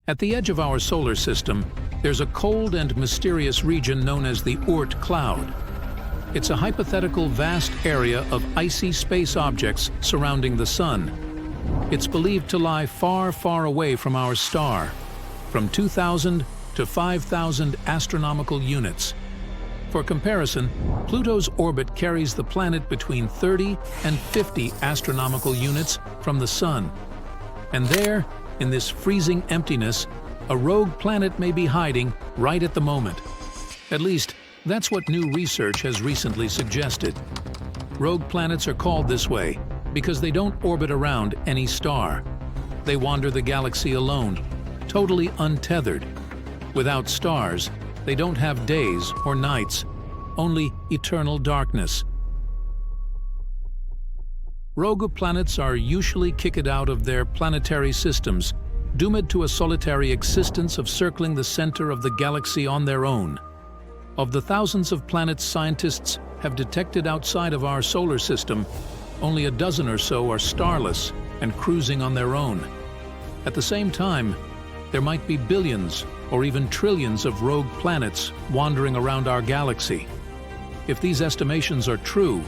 At the edge of our solar system, there's a cold and mysterious region known as the Oort cloud. It's a hypothetical vast area of icy space objects surrounding the Sun. It's believed to lie far, far away from our star, from 2,000 to 5,000 astronomical units. For comparison, Pluto's orbit carries the planet between 30 and 50 astronomical units from the Sun. And there, in this freezing emptiness, a rogue planet may be hiding right at the moment. At least, that's what new research has recently suggested. Rogue planets are called this way because they don't orbit around any star. They wander the galaxy alone, totally untethered. Without stars, they don't have days or nights, only eternal darkness. Rogue planets are usually kicked out of their planetary systems, doomed to a solitary existence of circling the center of the galaxy on their own. Of the thousands of planets scientists have detected outside of our solar system, only a dozen or so are starless and cruising on their own. At the same time, there might be billions or even trillions of rogue planets wandering around our galaxy. If these estimations are true,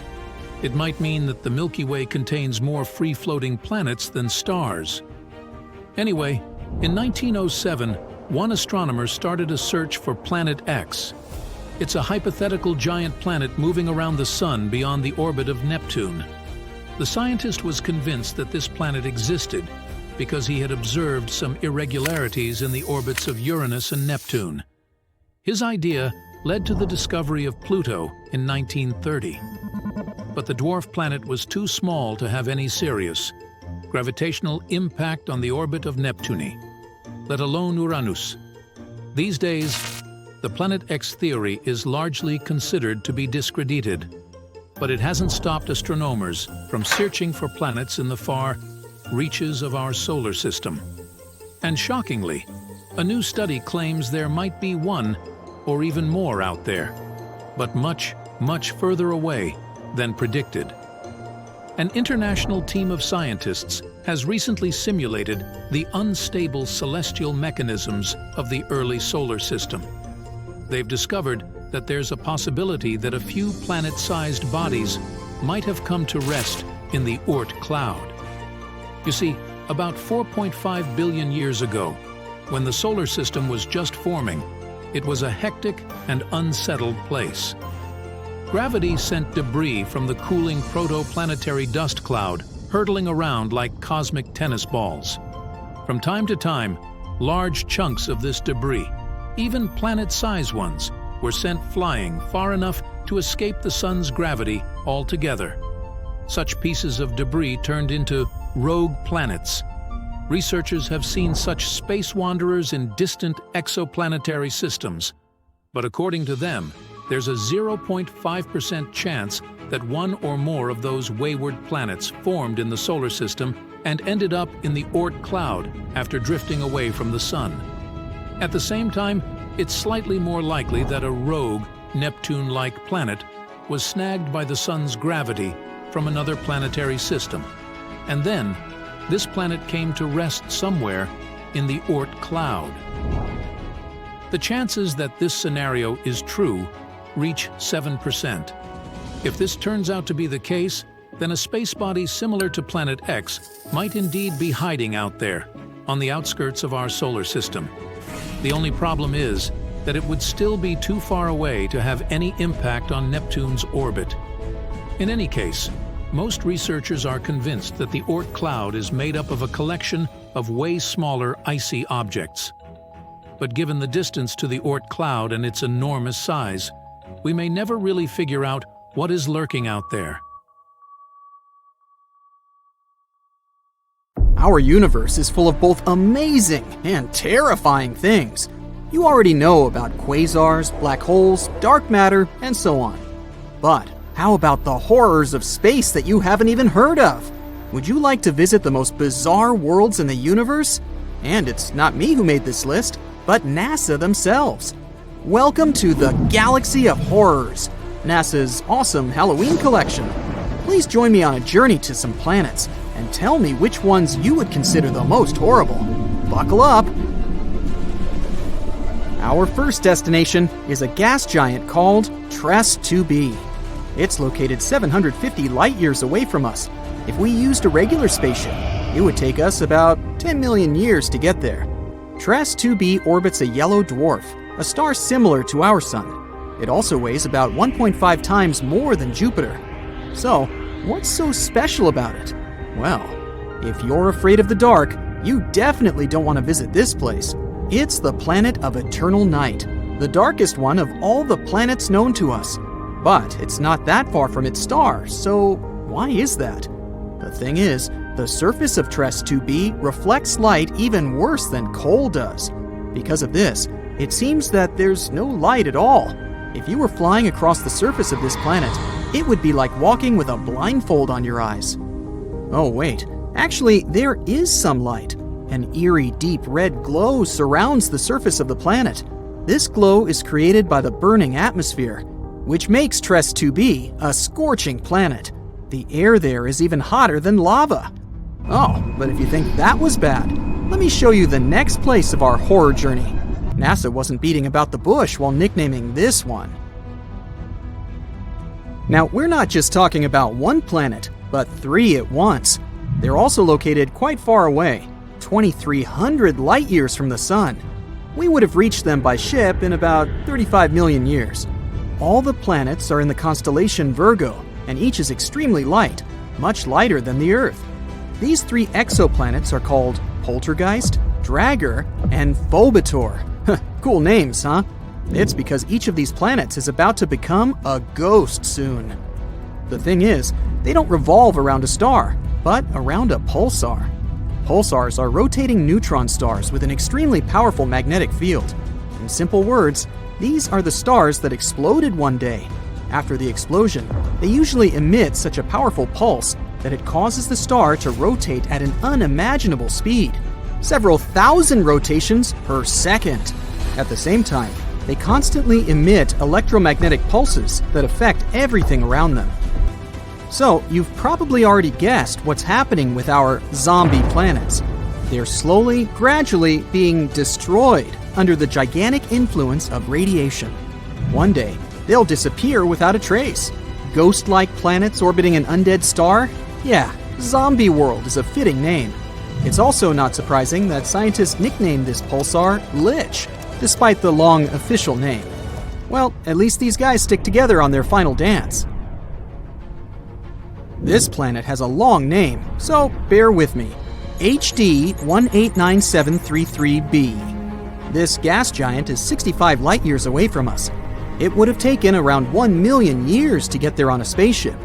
it might mean that the Milky Way contains more free-floating planets than stars. Anyway, in 1907, one astronomer started a search for Planet X. It's a hypothetical giant planet moving around the Sun beyond the orbit of Neptune. The scientist was convinced that this planet existed because he had observed some irregularities in the orbits of Uranus and Neptune. His idea led to the discovery of Pluto in 1930. But the dwarf planet was too small to have any serious gravitational impact on the orbit of Neptune, let alone Uranus. These days, the Planet X theory is largely considered to be discredited, but it hasn't stopped astronomers from searching for planets in the far reaches of our solar system. And shockingly, a new study claims there might be one or even more out there, but much, much further away than predicted. An international team of scientists has recently simulated the unstable celestial mechanisms of the early solar system. They've discovered that there's a possibility that a few planet-sized bodies might have come to rest in the Oort cloud. You see, about 4.5 billion years ago, when the solar system was just forming, it was a hectic and unsettled place. Gravity sent debris from the cooling protoplanetary dust cloud hurtling around like cosmic tennis balls. From time to time, large chunks of this debris, even planet-sized ones, were sent flying far enough to escape the Sun's gravity altogether. Such pieces of debris turned into rogue planets. Researchers have seen such space wanderers in distant exoplanetary systems, but according to them, there's a 0.5% chance that one or more of those wayward planets formed in the solar system and ended up in the Oort cloud after drifting away from the Sun. At the same time, it's slightly more likely that a rogue, Neptune-like planet was snagged by the Sun's gravity from another planetary system. And then, this planet came to rest somewhere in the Oort cloud. The chances that this scenario is true reach 7%. If this turns out to be the case, then a space body similar to Planet X might indeed be hiding out there, on the outskirts of our solar system. The only problem is that it would still be too far away to have any impact on Neptune's orbit. In any case, most researchers are convinced that the Oort cloud is made up of a collection of way smaller icy objects. But given the distance to the Oort cloud and its enormous size, we may never really figure out what is lurking out there. Our universe is full of both amazing and terrifying things. You already know about quasars, black holes, dark matter, and so on. But how about the horrors of space that you haven't even heard of? Would you like to visit the most bizarre worlds in the universe? And it's not me who made this list, but NASA themselves. Welcome to the Galaxy of Horrors, NASA's awesome Halloween collection. Please join me on a journey to some planets and tell me which ones you would consider the most horrible. Buckle up! Our first destination is a gas giant called TRES-2b. It's located 750 light-years away from us. If we used a regular spaceship, it would take us about 10 million years to get there. TRES-2b orbits a yellow dwarf, a star similar to our Sun. It also weighs about 1.5 times more than Jupiter. So, what's so special about it? Well, if you're afraid of the dark, you definitely don't want to visit this place. It's the planet of eternal night, the darkest one of all the planets known to us. But it's not that far from its star, so why is that? The thing is, the surface of TRES-2b reflects light even worse than coal does. Because of this, it seems that there's no light at all. If you were flying across the surface of this planet, it would be like walking with a blindfold on your eyes. Oh wait, actually there is some light. An eerie, deep red glow surrounds the surface of the planet. This glow is created by the burning atmosphere, which makes TRES-2b a scorching planet. The air there is even hotter than lava. Oh, but if you think that was bad, let me show you the next place of our horror journey. NASA wasn't beating about the bush while nicknaming this one. Now, we're not just talking about one planet, but 3 at once. They're also located quite far away, 2,300 light-years from the Sun. We would have reached them by ship in about 35 million years. All the planets are in the constellation Virgo, and each is extremely light, much lighter than the Earth. These 3 exoplanets are called Poltergeist, Dragger, and Phobator. Cool names, huh? It's because each of these planets is about to become a ghost soon. The thing is, they don't revolve around a star, but around a pulsar. Pulsars are rotating neutron stars with an extremely powerful magnetic field. In simple words, these are the stars that exploded one day. After the explosion, they usually emit such a powerful pulse that it causes the star to rotate at an unimaginable speed, several thousand rotations per second. At the same time, they constantly emit electromagnetic pulses that affect everything around them. So, you've probably already guessed what's happening with our zombie planets. They're slowly, gradually being destroyed under the gigantic influence of radiation. One day, they'll disappear without a trace. Ghost-like planets orbiting an undead star? Yeah, Zombie World is a fitting name. It's also not surprising that scientists nicknamed this pulsar Lich, despite the long official name. Well, at least these guys stick together on their final dance. This planet has a long name, so bear with me. HD 189733b. This gas giant is 65 light-years away from us. It would have taken around 1 million years to get there on a spaceship.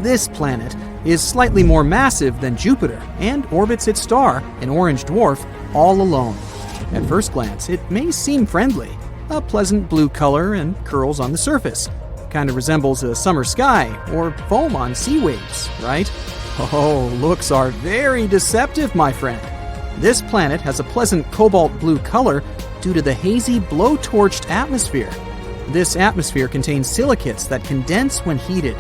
This planet is slightly more massive than Jupiter and orbits its star, an orange dwarf, all alone. At first glance, it may seem friendly. A pleasant blue color and curls on the surface. Kind of resembles a summer sky or foam on sea waves, right? Oh, looks are very deceptive, my friend. This planet has a pleasant cobalt blue color due to the hazy blowtorched atmosphere. This atmosphere contains silicates that condense when heated.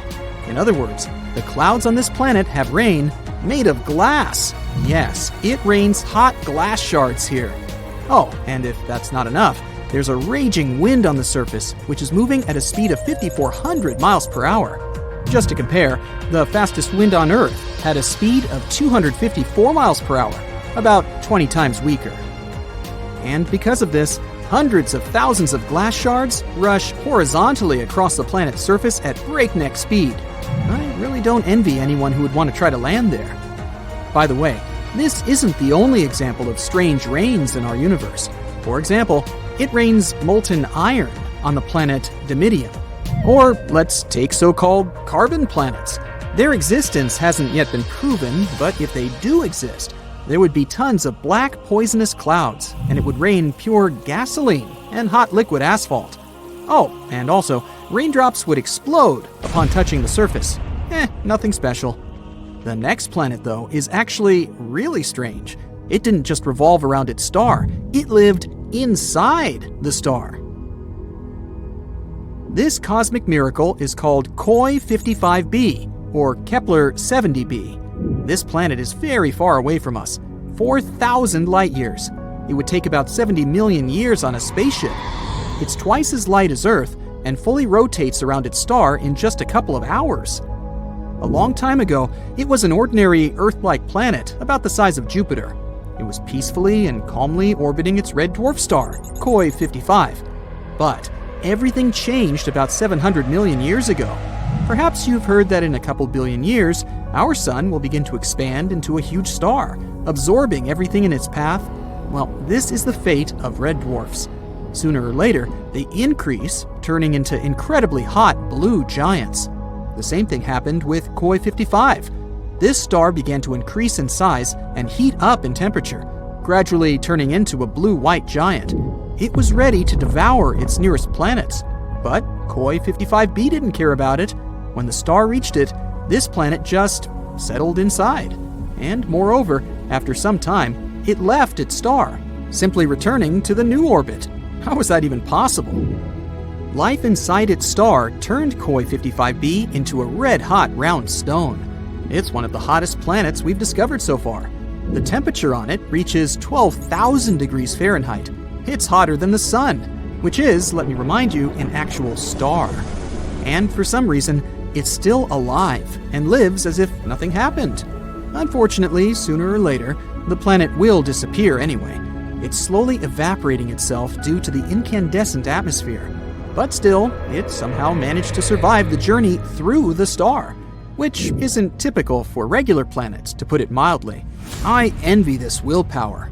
In other words, the clouds on this planet have rain made of glass. Yes, it rains hot glass shards here. Oh, and if that's not enough, there's a raging wind on the surface, which is moving at a speed of 5,400 miles per hour. Just to compare, the fastest wind on Earth had a speed of 254 miles per hour, about 20 times weaker. And because of this, hundreds of thousands of glass shards rush horizontally across the planet's surface at breakneck speed. I really don't envy anyone who would want to try to land there. By the way, this isn't the only example of strange rains in our universe. For example, it rains molten iron on the planet Dimidium. Or let's take so-called carbon planets. Their existence hasn't yet been proven, but if they do exist, there would be tons of black poisonous clouds, and it would rain pure gasoline and hot liquid asphalt. Oh, and also, raindrops would explode upon touching the surface. Nothing special. The next planet, though, is actually really strange. It didn't just revolve around its star, it lived inside the star. This cosmic miracle is called Koi 55b, or Kepler 70b. This planet is very far away from us, 4,000 light-years. it would take about 70 million years on a spaceship. It's twice as light as Earth and fully rotates around its star in just a couple of hours. A long time ago, it was an ordinary Earth-like planet about the size of Jupiter. It was peacefully and calmly orbiting its red dwarf star, KOI 55. But everything changed about 700 million years ago. Perhaps you've heard that in a couple billion years, our sun will begin to expand into a huge star, absorbing everything in its path. Well, this is the fate of red dwarfs. Sooner or later, they increase, turning into incredibly hot blue giants. The same thing happened with KOI 55. This star began to increase in size and heat up in temperature, gradually turning into a blue-white giant. It was ready to devour its nearest planets. But KOI 55b didn't care about it. When the star reached it, this planet just settled inside. And moreover, after some time, it left its star, simply returning to the new orbit. How was that even possible? Life inside its star turned KOI 55b into a red-hot round stone. It's one of the hottest planets we've discovered so far. The temperature on it reaches 12,000 degrees Fahrenheit. It's hotter than the sun, which is, let me remind you, an actual star. And for some reason, it's still alive and lives as if nothing happened. Unfortunately, sooner or later, the planet will disappear anyway. It's slowly evaporating itself due to the incandescent atmosphere. But still, it somehow managed to survive the journey through the star, which isn't typical for regular planets, to put it mildly. I envy this willpower.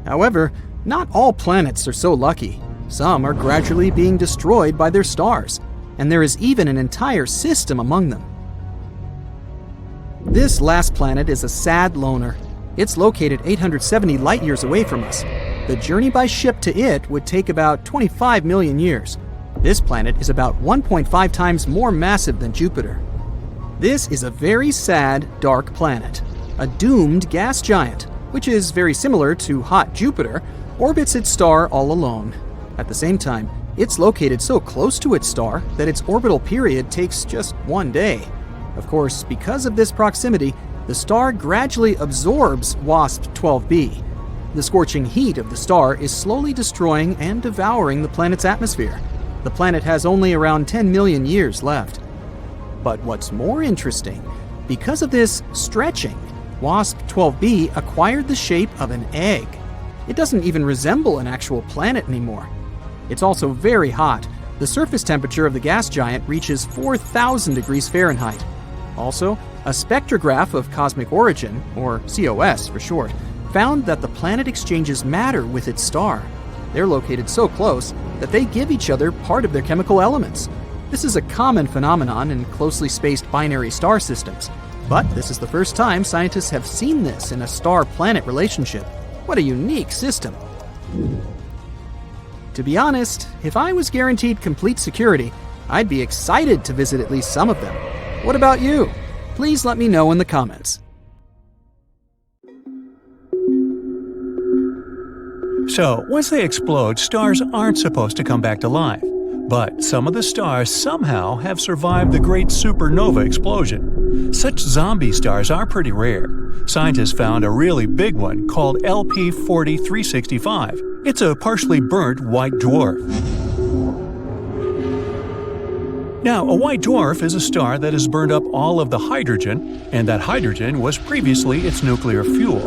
However, not all planets are so lucky. Some are gradually being destroyed by their stars, and there is even an entire system among them. This last planet is a sad loner. It's located 870 light-years away from us. The journey by ship to it would take about 25 million years. This planet is about 1.5 times more massive than Jupiter. This is a very sad, dark planet. A doomed gas giant, which is very similar to hot Jupiter, orbits its star all alone. At the same time, it's located so close to its star that its orbital period takes just 1 day. Of course, because of this proximity, the star gradually absorbs WASP-12b. The scorching heat of the star is slowly destroying and devouring the planet's atmosphere. The planet has only around 10 million years left. But what's more interesting, because of this stretching, WASP-12b acquired the shape of an egg. It doesn't even resemble an actual planet anymore. It's also very hot. The surface temperature of the gas giant reaches 4,000 degrees Fahrenheit. Also, a spectrograph of cosmic origin, or COS for short, found that the planet exchanges matter with its star. They're located so close that they give each other part of their chemical elements. This is a common phenomenon in closely spaced binary star systems, but this is the first time scientists have seen this in a star-planet relationship. What a unique system. To be honest, if I was guaranteed complete security, I'd be excited to visit at least some of them. What about you? Please let me know in the comments. So, once they explode, stars aren't supposed to come back to life. But some of the stars somehow have survived the great supernova explosion. Such zombie stars are pretty rare. Scientists found a really big one called LP-4365. It's a partially burnt white dwarf. Now, a white dwarf is a star that has burned up all of the hydrogen, and that hydrogen was previously its nuclear fuel.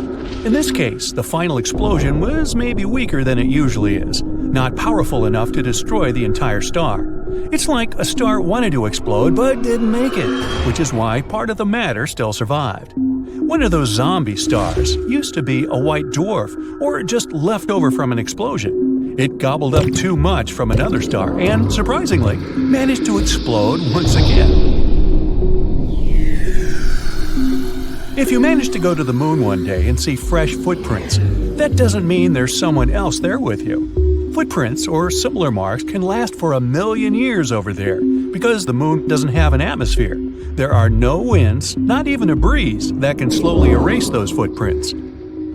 In this case, the final explosion was maybe weaker than it usually is, not powerful enough to destroy the entire star. It's like a star wanted to explode but didn't make it, which is why part of the matter still survived. One of those zombie stars used to be a white dwarf, or just left over from an explosion. It gobbled up too much from another star and, surprisingly, managed to explode once again. If you manage to go to the moon one day and see fresh footprints, that doesn't mean there's someone else there with you. Footprints or similar marks can last for 1,000,000 years over there because the moon doesn't have an atmosphere. There are no winds, not even a breeze, that can slowly erase those footprints.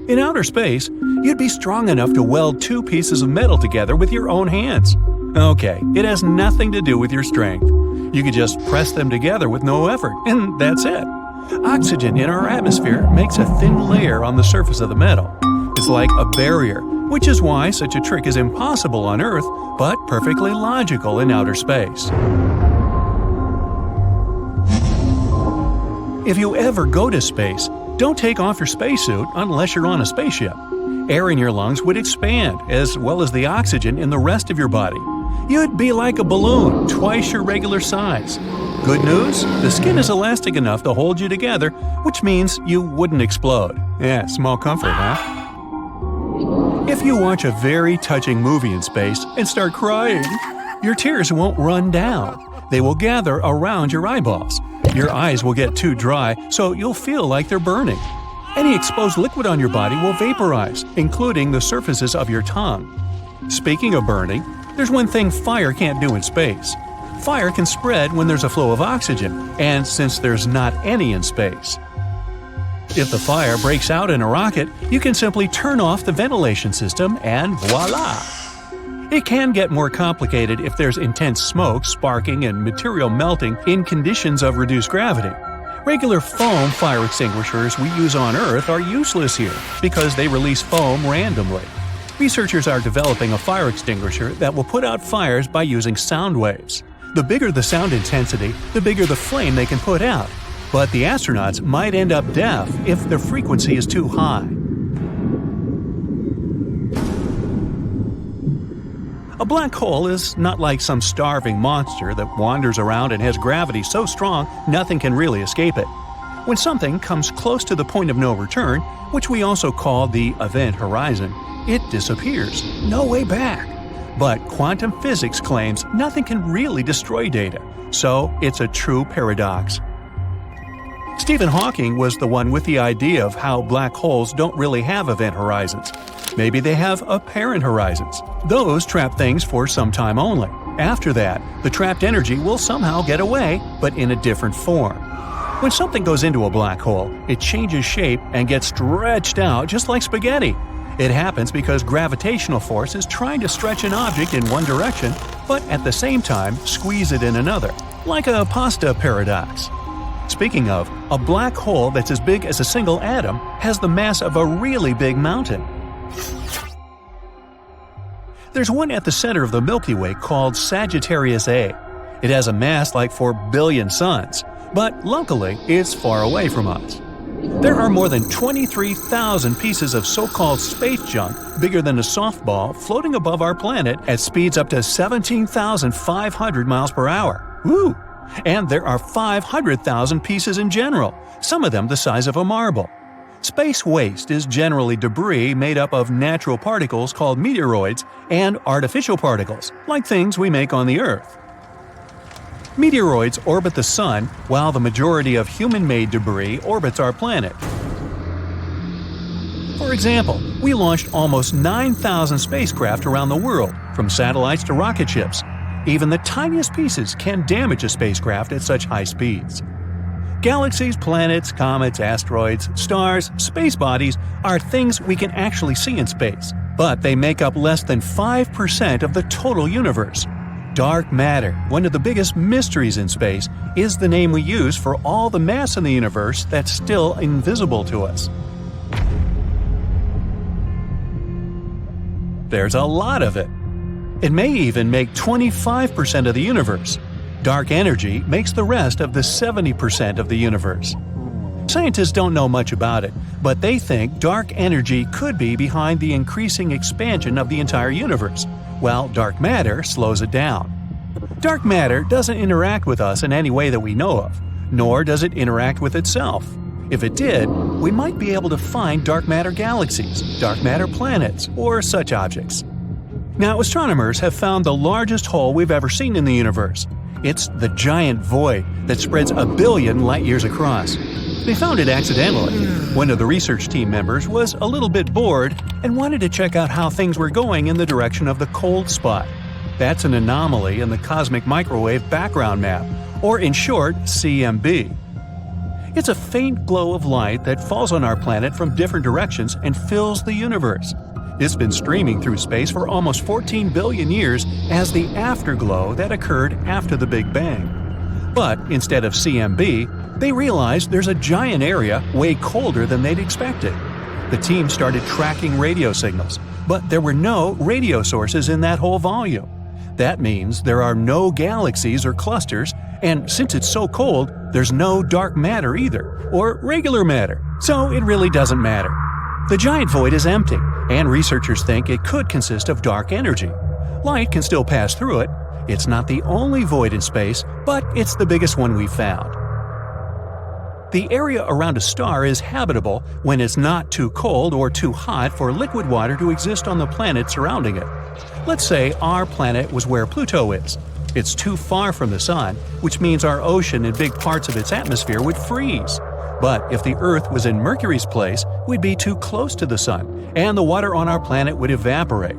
In outer space, you'd be strong enough to weld two pieces of metal together with your own hands. Okay, it has nothing to do with your strength. You could just press them together with no effort, and that's it. Oxygen in our atmosphere makes a thin layer on the surface of the metal. It's like a barrier, which is why such a trick is impossible on Earth, but perfectly logical in outer space. If you ever go to space, don't take off your spacesuit unless you're on a spaceship. Air in your lungs would expand, as well as the oxygen in the rest of your body. You'd be like a balloon, twice your regular size. Good news? The skin is elastic enough to hold you together, which means you wouldn't explode. Yeah, small comfort, huh? If you watch a very touching movie in space and start crying, your tears won't run down. They will gather around your eyeballs. Your eyes will get too dry, so you'll feel like they're burning. Any exposed liquid on your body will vaporize, including the surfaces of your tongue. Speaking of burning, there's one thing fire can't do in space. Fire can spread when there's a flow of oxygen, and since there's not any in space. If the fire breaks out in a rocket, you can simply turn off the ventilation system and voila! It can get more complicated if there's intense smoke, sparking, and material melting in conditions of reduced gravity. Regular foam fire extinguishers we use on Earth are useless here because they release foam randomly. Researchers are developing a fire extinguisher that will put out fires by using sound waves. The bigger the sound intensity, the bigger the flame they can put out. But the astronauts might end up deaf if the frequency is too high. A black hole is not like some starving monster that wanders around and has gravity so strong nothing can really escape it. When something comes close to the point of no return, which we also call the event horizon, it disappears. No way back. But quantum physics claims nothing can really destroy data, so it's a true paradox. Stephen Hawking was the one with the idea of how black holes don't really have event horizons. Maybe they have apparent horizons. Those trap things for some time only. After that, the trapped energy will somehow get away, but in a different form. When something goes into a black hole, it changes shape and gets stretched out just like spaghetti. It happens because gravitational force is trying to stretch an object in one direction, but at the same time squeeze it in another, like a pasta paradox. Speaking of, a black hole that's as big as a single atom has the mass of a really big mountain. There's one at the center of the Milky Way called Sagittarius A. It has a mass like 4 billion suns, but locally it's far away from us. There are more than 23,000 pieces of so-called space junk bigger than a softball floating above our planet at speeds up to 17,500 miles per hour. Woo! And there are 500,000 pieces in general, some of them the size of a marble. Space waste is generally debris made up of natural particles called meteoroids and artificial particles, like things we make on the Earth. Meteoroids orbit the Sun, while the majority of human-made debris orbits our planet. For example, we launched almost 9,000 spacecraft around the world, from satellites to rocket ships. Even the tiniest pieces can damage a spacecraft at such high speeds. Galaxies, planets, comets, asteroids, stars, space bodies are things we can actually see in space, but they make up less than 5% of the total universe. Dark matter, one of the biggest mysteries in space, is the name we use for all the mass in the universe that's still invisible to us. There's a lot of it. It may even make 25% of the universe. Dark energy makes the rest of the 70% of the universe. Scientists don't know much about it, but they think dark energy could be behind the increasing expansion of the entire universe, while dark matter slows it down. Dark matter doesn't interact with us in any way that we know of, nor does it interact with itself. If it did, we might be able to find dark matter galaxies, dark matter planets, or such objects. Now, astronomers have found the largest hole we've ever seen in the universe. It's the giant void that spreads 1 billion light-years across. They found it accidentally. One of the research team members was a little bit bored and wanted to check out how things were going in the direction of the cold spot. That's an anomaly in the cosmic microwave background map, or in short, CMB. It's a faint glow of light that falls on our planet from different directions and fills the universe. It's been streaming through space for almost 14 billion years as the afterglow that occurred after the Big Bang. But instead of CMB, they realized there's a giant area way colder than they'd expected. The team started tracking radio signals, but there were no radio sources in that whole volume. That means there are no galaxies or clusters, and since it's so cold, there's no dark matter either, or regular matter, so it really doesn't matter. The giant void is empty, and researchers think it could consist of dark energy. Light can still pass through it. It's not the only void in space, but it's the biggest one we've found. The area around a star is habitable when it's not too cold or too hot for liquid water to exist on the planet surrounding it. Let's say our planet was where Pluto is. It's too far from the Sun, which means our ocean and big parts of its atmosphere would freeze. But if the Earth was in Mercury's place, we'd be too close to the Sun, and the water on our planet would evaporate.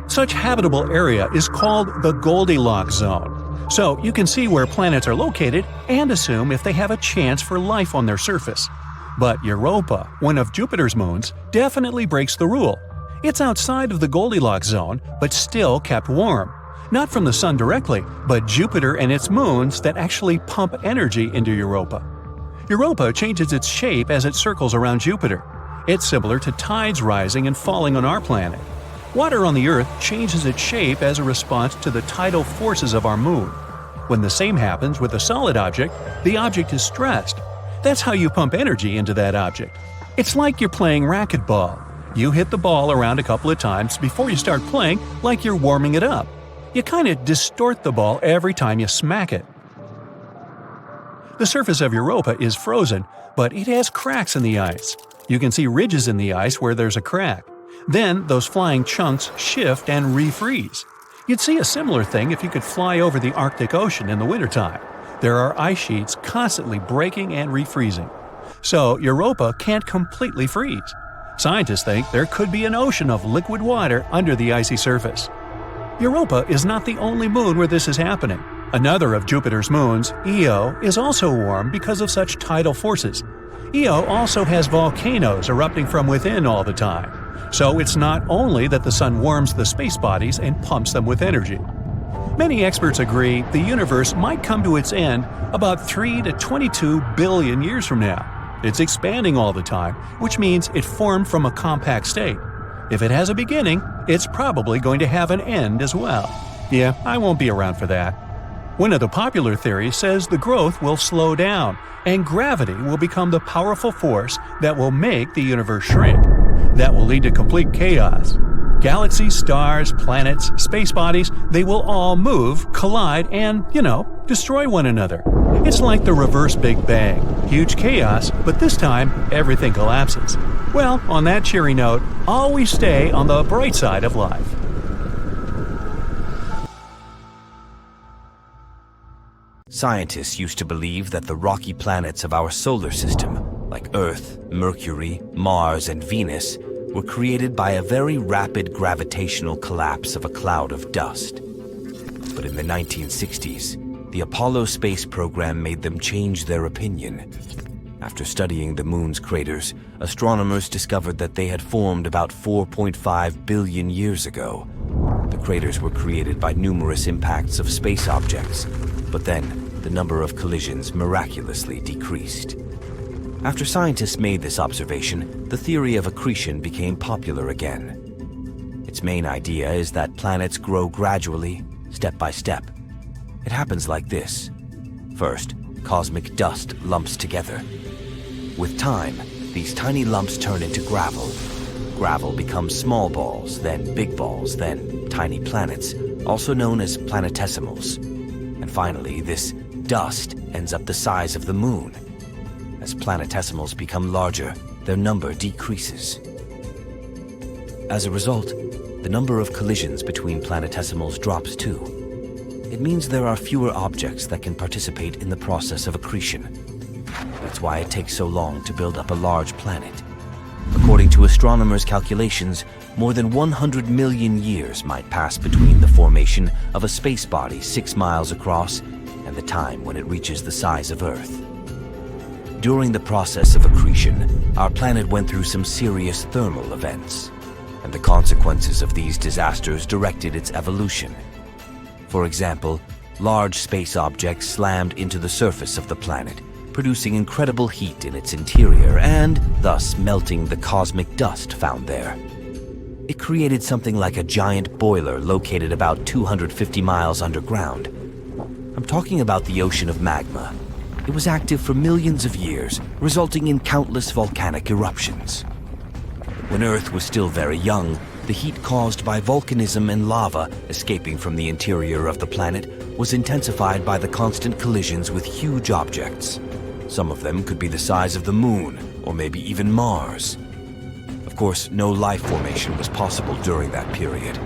Such habitable area is called the Goldilocks zone. So you can see where planets are located and assume if they have a chance for life on their surface. But Europa, one of Jupiter's moons, definitely breaks the rule. It's outside of the Goldilocks zone, but still kept warm. Not from the Sun directly, but Jupiter and its moons that actually pump energy into Europa. Europa changes its shape as it circles around Jupiter. It's similar to tides rising and falling on our planet. Water on the Earth changes its shape as a response to the tidal forces of our moon. When the same happens with a solid object, the object is stressed. That's how you pump energy into that object. It's like you're playing racquetball. You hit the ball around a couple of times before you start playing, like you're warming it up. You kind of distort the ball every time you smack it. The surface of Europa is frozen, but it has cracks in the ice. You can see ridges in the ice where there's a crack. Then those flying chunks shift and refreeze. You'd see a similar thing if you could fly over the Arctic Ocean in the wintertime. There are ice sheets constantly breaking and refreezing. So Europa can't completely freeze. Scientists think there could be an ocean of liquid water under the icy surface. Europa is not the only moon where this is happening. Another of Jupiter's moons, Io, is also warm because of such tidal forces. Io also has volcanoes erupting from within all the time. So it's not only that the Sun warms the space bodies and pumps them with energy. Many experts agree the universe might come to its end about 3 to 22 billion years from now. It's expanding all the time, which means it formed from a compact state. If it has a beginning, it's probably going to have an end as well. Yeah, I won't be around for that. One of the popular theories says the growth will slow down, and gravity will become the powerful force that will make the universe shrink. That will lead to complete chaos. Galaxies, stars, planets, space bodies, they will all move, collide, and, destroy one another. It's like the reverse Big Bang. Huge chaos, but this time, everything collapses. Well, on that cheery note, always stay on the bright side of life. Scientists used to believe that the rocky planets of our solar system, like Earth, Mercury, Mars, and Venus, were created by a very rapid gravitational collapse of a cloud of dust. But in the 1960s, the Apollo space program made them change their opinion. After studying the moon's craters, astronomers discovered that they had formed about 4.5 billion years ago. The craters were created by numerous impacts of space objects, but then the number of collisions miraculously decreased. After scientists made this observation, the theory of accretion became popular again. Its main idea is that planets grow gradually, step by step. It happens like this. First, cosmic dust lumps together. With time, these tiny lumps turn into gravel. Gravel becomes small balls, then big balls, then tiny planets, also known as planetesimals. And finally, this dust ends up the size of the moon. As planetesimals become larger, their number decreases. As a result, the number of collisions between planetesimals drops too. It means there are fewer objects that can participate in the process of accretion. That's why it takes so long to build up a large planet. According to astronomers' calculations, more than 100 million years might pass between the formation of a space body 6 miles across and the time when it reaches the size of Earth. During the process of accretion, our planet went through some serious thermal events, and the consequences of these disasters directed its evolution. For example, large space objects slammed into the surface of the planet, producing incredible heat in its interior and thus melting the cosmic dust found there. It created something like a giant boiler located about 250 miles underground. I'm talking about the ocean of magma. It was active for millions of years, resulting in countless volcanic eruptions. When Earth was still very young, the heat caused by volcanism and lava escaping from the interior of the planet was intensified by the constant collisions with huge objects. Some of them could be the size of the Moon, or maybe even Mars. Of course, no life formation was possible during that period.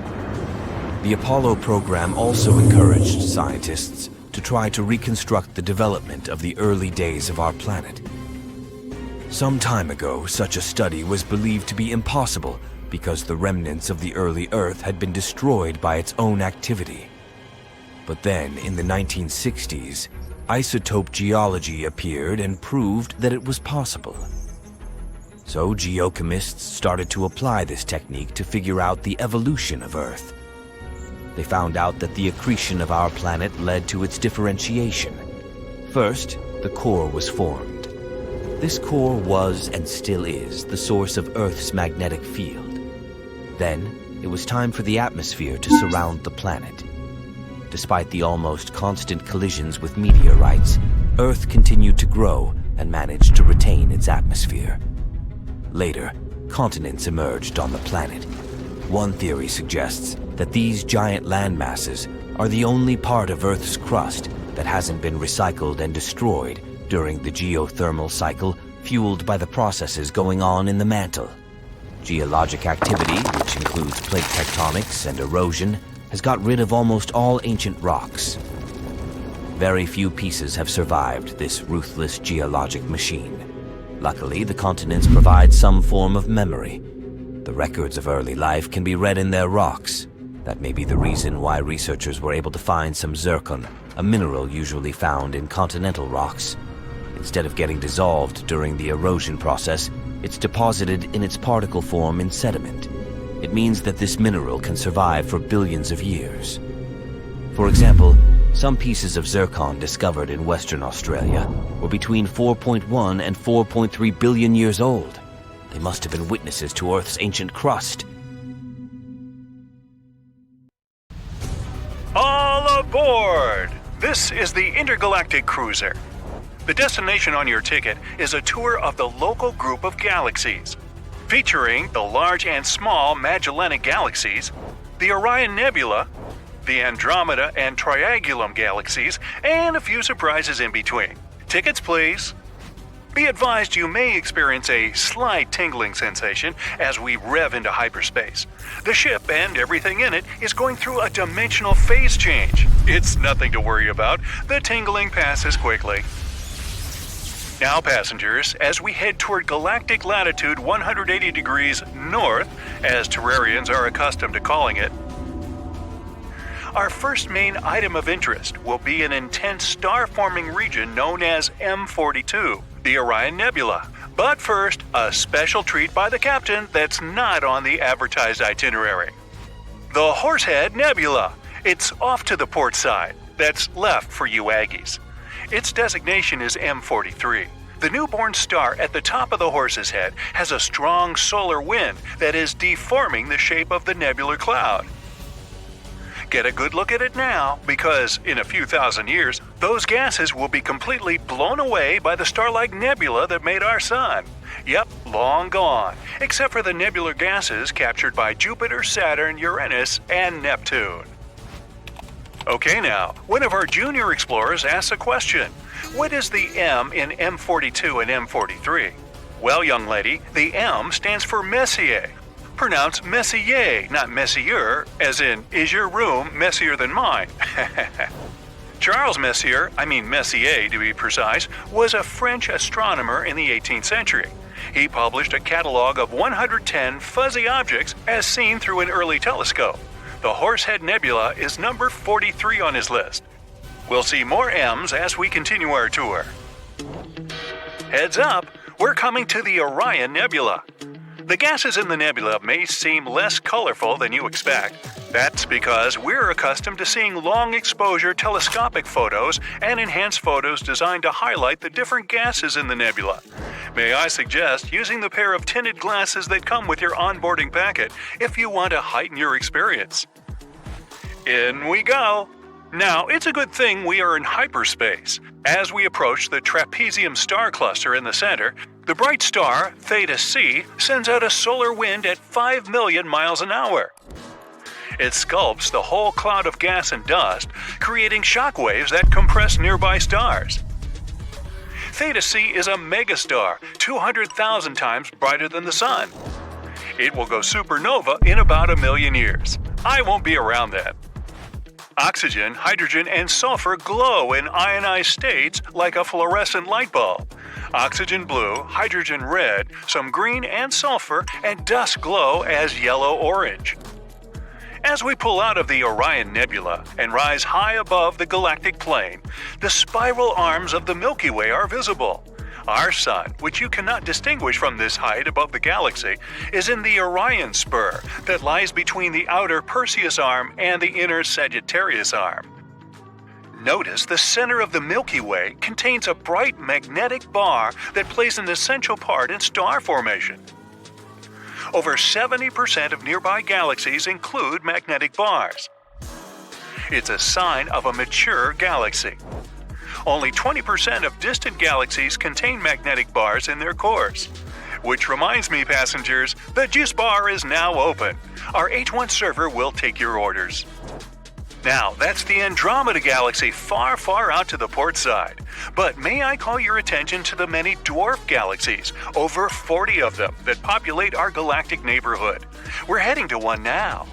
The Apollo program also encouraged scientists to try to reconstruct the development of the early days of our planet. Some time ago, such a study was believed to be impossible because the remnants of the early Earth had been destroyed by its own activity. But then, in the 1960s, isotope geology appeared and proved that it was possible. So geochemists started to apply this technique to figure out the evolution of Earth. They found out that the accretion of our planet led to its differentiation. First, the core was formed. This core was and still is the source of Earth's magnetic field. Then, it was time for the atmosphere to surround the planet. Despite the almost constant collisions with meteorites, Earth continued to grow and managed to retain its atmosphere. Later, continents emerged on the planet. One theory suggests that these giant landmasses are the only part of Earth's crust that hasn't been recycled and destroyed during the geothermal cycle fueled by the processes going on in the mantle. Geologic activity, which includes plate tectonics and erosion, has got rid of almost all ancient rocks. Very few pieces have survived this ruthless geologic machine. Luckily, the continents provide some form of memory. The records of early life can be read in their rocks. That may be the reason why researchers were able to find some zircon, a mineral usually found in continental rocks. Instead of getting dissolved during the erosion process, it's deposited in its particle form in sediment. It means that this mineral can survive for billions of years. For example, some pieces of zircon discovered in Western Australia were between 4.1 and 4.3 billion years old. They must have been witnesses to Earth's ancient crust. All aboard! This is the Intergalactic Cruiser. The destination on your ticket is a tour of the local group of galaxies, featuring the large and small Magellanic galaxies, the Orion Nebula, the Andromeda and Triangulum galaxies, and a few surprises in between. Tickets, please. Be advised you may experience a slight tingling sensation as we rev into hyperspace. The ship and everything in it is going through a dimensional phase change. It's nothing to worry about. The tingling passes quickly. Now, passengers, as we head toward galactic latitude 180 degrees north, as Terrarians are accustomed to calling it, our first main item of interest will be an intense star-forming region known as M42, the Orion Nebula. But first, a special treat by the captain that's not on the advertised itinerary. The Horsehead Nebula. It's off to the port side. That's left for you Aggies. Its designation is M43. The newborn star at the top of the Horse's Head has a strong solar wind that is deforming the shape of the nebular cloud. Get a good look at it now, because in a few thousand years, those gases will be completely blown away by the star-like nebula that made our sun. Yep, long gone, except for the nebular gases captured by Jupiter, Saturn, Uranus, and Neptune. Okay now, one of our junior explorers asks a question. What is the M in M42 and M43? Well, young lady, the M stands for Messier. Pronounced Messier, not Messier, as in, is your room messier than mine? Charles Messier to be precise, was a French astronomer in the 18th century. He published a catalog of 110 fuzzy objects as seen through an early telescope. The Horsehead Nebula is number 43 on his list. We'll see more M's as we continue our tour. Heads up, we're coming to the Orion Nebula. The gases in the nebula may seem less colorful than you expect. That's because we're accustomed to seeing long-exposure telescopic photos and enhanced photos designed to highlight the different gases in the nebula. May I suggest using the pair of tinted glasses that come with your onboarding packet if you want to heighten your experience. In we go! Now, it's a good thing we are in hyperspace. As we approach the trapezium star cluster in the center, the bright star, Theta C, sends out a solar wind at 5 million miles an hour. It sculpts the whole cloud of gas and dust, creating shock waves that compress nearby stars. Theta C is a megastar, 200,000 times brighter than the Sun. It will go supernova in about 1 million years. I won't be around then. Oxygen, hydrogen, and sulfur glow in ionized states like a fluorescent light bulb. Oxygen blue, hydrogen red, some green and sulfur, and dust glow as yellow-orange. As we pull out of the Orion Nebula and rise high above the galactic plane, the spiral arms of the Milky Way are visible. Our Sun, which you cannot distinguish from this height above the galaxy, is in the Orion spur that lies between the outer Perseus arm and the inner Sagittarius arm. Notice the center of the Milky Way contains a bright magnetic bar that plays an essential part in star formation. Over 70% of nearby galaxies include magnetic bars. It's a sign of a mature galaxy. Only 20% of distant galaxies contain magnetic bars in their cores. Which reminds me, passengers, the juice bar is now open. Our H1 server will take your orders. Now, that's the Andromeda Galaxy far, far out to the port side. But may I call your attention to the many dwarf galaxies, over 40 of them, that populate our galactic neighborhood. We're heading to one now.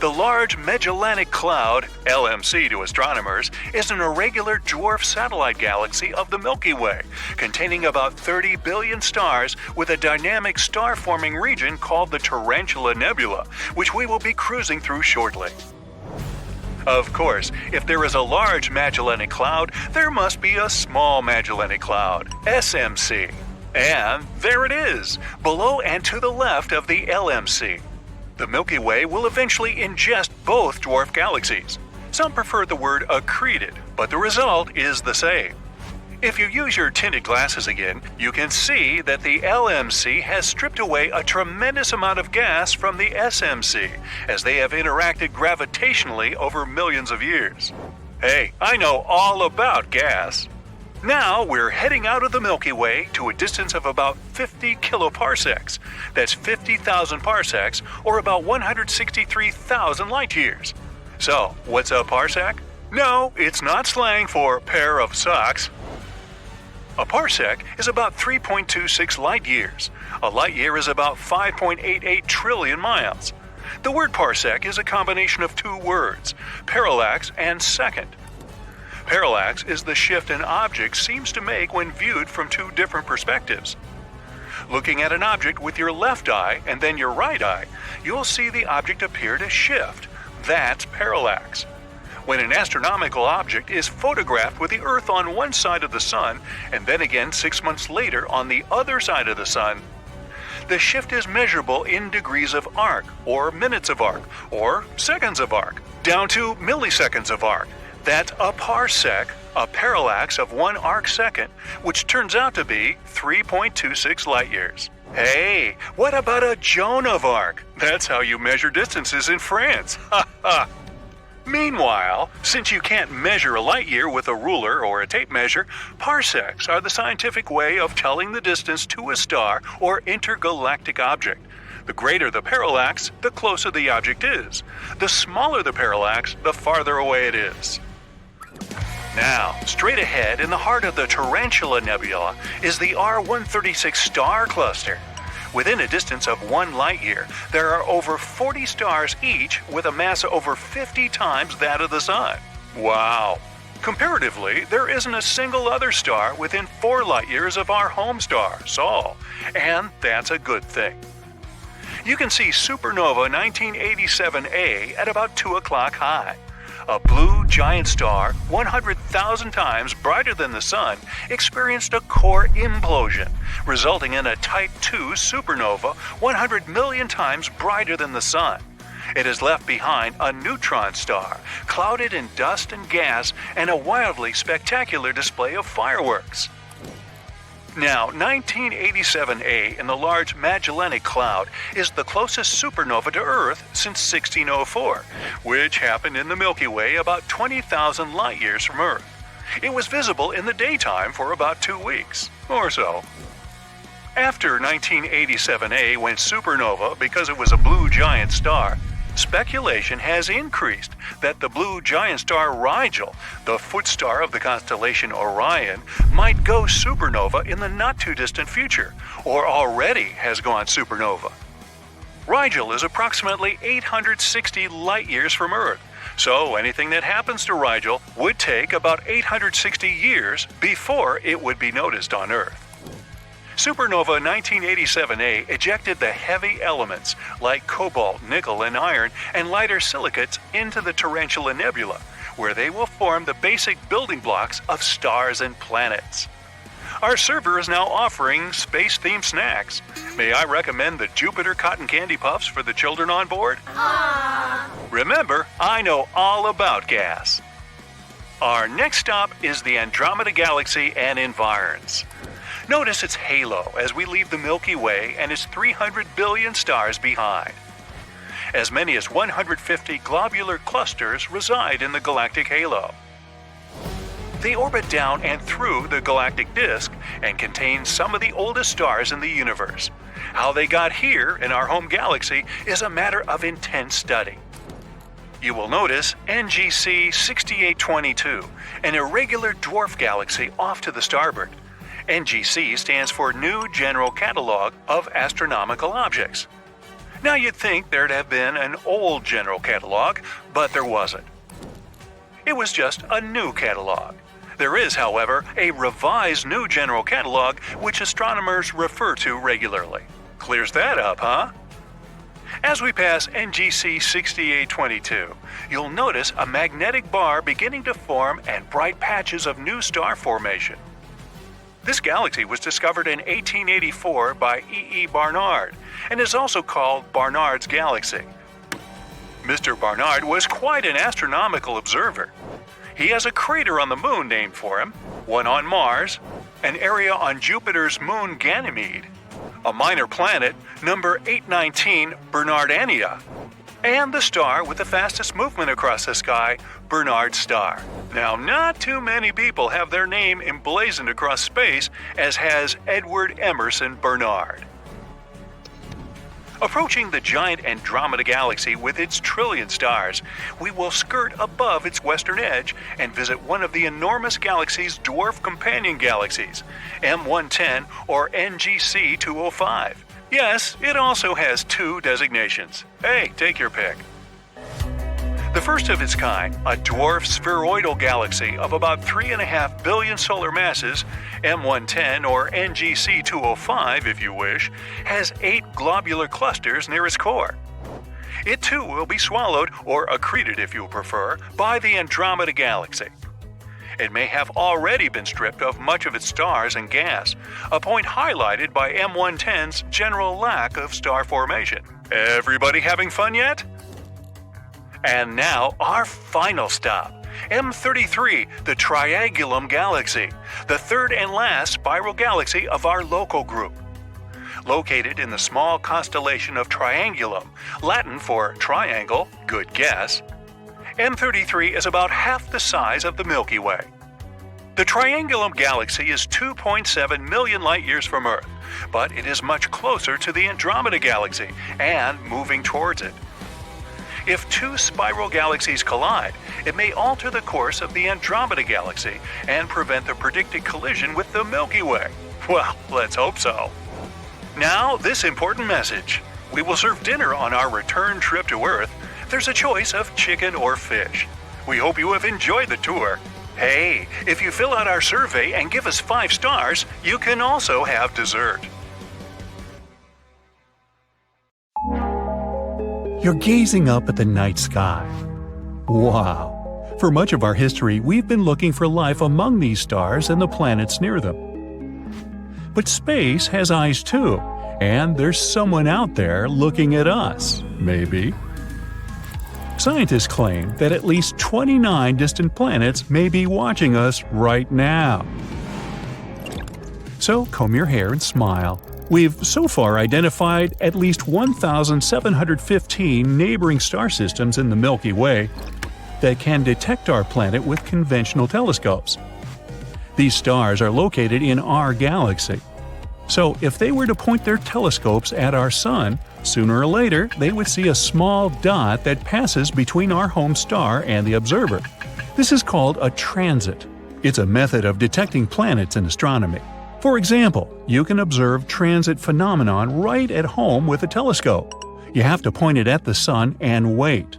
The Large Magellanic Cloud, LMC to astronomers, is an irregular dwarf satellite galaxy of the Milky Way, containing about 30 billion stars with a dynamic star-forming region called the Tarantula Nebula, which we will be cruising through shortly. Of course, if there is a large Magellanic Cloud, there must be a small Magellanic Cloud, SMC. And there it is, below and to the left of the LMC. The Milky Way will eventually ingest both dwarf galaxies. Some prefer the word accreted, but the result is the same. If you use your tinted glasses again, you can see that the LMC has stripped away a tremendous amount of gas from the SMC, as they have interacted gravitationally over millions of years. Hey, I know all about gas. Now we're heading out of the Milky Way to a distance of about 50 kiloparsecs. That's 50,000 parsecs, or about 163,000 light years. So, what's a parsec? No, it's not slang for pair of socks. A parsec is about 3.26 light years. A light year is about 5.88 trillion miles. The word parsec is a combination of two words, parallax and second. Parallax is the shift an object seems to make when viewed from two different perspectives. Looking at an object with your left eye and then your right eye, you'll see the object appear to shift. That's parallax. When an astronomical object is photographed with the Earth on one side of the Sun and then again 6 months later on the other side of the Sun, the shift is measurable in degrees of arc, or minutes of arc, or seconds of arc, down to milliseconds of arc. That's a parsec, a parallax of 1 arc second, which turns out to be 3.26 light years. Hey, what about a Joan of Arc? That's how you measure distances in France. Ha ha! Meanwhile, since you can't measure a light year with a ruler or a tape measure, parsecs are the scientific way of telling the distance to a star or intergalactic object. The greater the parallax, the closer the object is. The smaller the parallax, the farther away it is. Now, straight ahead in the heart of the Tarantula Nebula is the R136 star cluster. Within a distance of 1 light year, there are over 40 stars each with a mass over 50 times that of the Sun. Wow! Comparatively, there isn't a single other star within 4 light years of our home star, Sol, and that's a good thing. You can see supernova 1987A at about 2 o'clock high. a blue giant star 100,000 times brighter than the Sun experienced a core implosion, resulting in a Type II supernova 100 million times brighter than the Sun. It has left behind a neutron star, clouded in dust and gas, and a wildly spectacular display of fireworks. Now, 1987A in the Large Magellanic Cloud is the closest supernova to Earth since 1604, which happened in the Milky Way about 20,000 light-years from Earth. It was visible in the daytime for about 2 weeks, or so. After 1987A went supernova because it was a blue giant star, speculation has increased that the blue giant star Rigel, the foot star of the constellation Orion, might go supernova in the not-too-distant future, or already has gone supernova. Rigel is approximately 860 light-years from Earth, so anything that happens to Rigel would take about 860 years before it would be noticed on Earth. Supernova 1987A ejected the heavy elements like cobalt, nickel, and iron and lighter silicates into the Tarantula Nebula, where they will form the basic building blocks of stars and planets. Our server is now offering space-themed snacks. May I recommend the Jupiter Cotton Candy Puffs for the children on board? Remember, I know all about gas. Our next stop is the Andromeda Galaxy and environs. Notice its halo as we leave the Milky Way and its 300 billion stars behind. As many as 150 globular clusters reside in the galactic halo. They orbit down and through the galactic disk and contain some of the oldest stars in the universe. How they got here in our home galaxy is a matter of intense study. You will notice NGC 6822, an irregular dwarf galaxy off to the starboard. NGC stands for New General Catalog of Astronomical Objects. Now you'd think there'd have been an old general catalog, but there wasn't. It was just a new catalog. There is, however, a revised new general catalog which astronomers refer to regularly. Clears that up, huh? As we pass NGC 6822, you'll notice a magnetic bar beginning to form and bright patches of new star formation. This galaxy was discovered in 1884 by E. Barnard and is also called Barnard's Galaxy. Mr. Barnard was quite an astronomical observer. He has a crater on the moon named for him, one on Mars, an area on Jupiter's moon Ganymede, a minor planet, number 819 Bernardiana, and the star with the fastest movement across the sky, Bernard's Star. Now, not too many people have their name emblazoned across space, as has Edward Emerson Bernard. Approaching the giant Andromeda Galaxy with its trillion stars, we will skirt above its western edge and visit one of the enormous galaxy's dwarf companion galaxies, M110 or NGC 205. Yes, it also has 2 designations. Hey, take your pick. The first of its kind, a dwarf spheroidal galaxy of about 3.5 billion solar masses, M110 or NGC 205 if you wish, has 8 globular clusters near its core. It too will be swallowed, or accreted if you prefer, by the Andromeda Galaxy. It may have already been stripped of much of its stars and gas, a point highlighted by M110's general lack of star formation. Everybody having fun yet? And now, our final stop, M33, the Triangulum Galaxy, the third and last spiral galaxy of our local group. Located in the small constellation of Triangulum, Latin for triangle, good guess, M33 is about half the size of the Milky Way. The Triangulum Galaxy is 2.7 million light-years from Earth, but it is much closer to the Andromeda Galaxy and moving towards it. If 2 spiral galaxies collide, it may alter the course of the Andromeda Galaxy and prevent the predicted collision with the Milky Way. Well, let's hope so. Now, this important message. We will serve dinner on our return trip to Earth. There's a choice of chicken or fish. We hope you have enjoyed the tour. Hey, if you fill out our survey and give us 5 stars, you can also have dessert. You're gazing up at the night sky. Wow! For much of our history, we've been looking for life among these stars and the planets near them. But space has eyes too, and there's someone out there looking at us, maybe. Scientists claim that at least 29 distant planets may be watching us right now. So comb your hair and smile. We've so far identified at least 1,715 neighboring star systems in the Milky Way that can detect our planet with conventional telescopes. These stars are located in our galaxy. So if they were to point their telescopes at our Sun, sooner or later they would see a small dot that passes between our home star and the observer. This is called a transit. It's a method of detecting planets in astronomy. For example, you can observe transit phenomenon right at home with a telescope. You have to point it at the Sun and wait.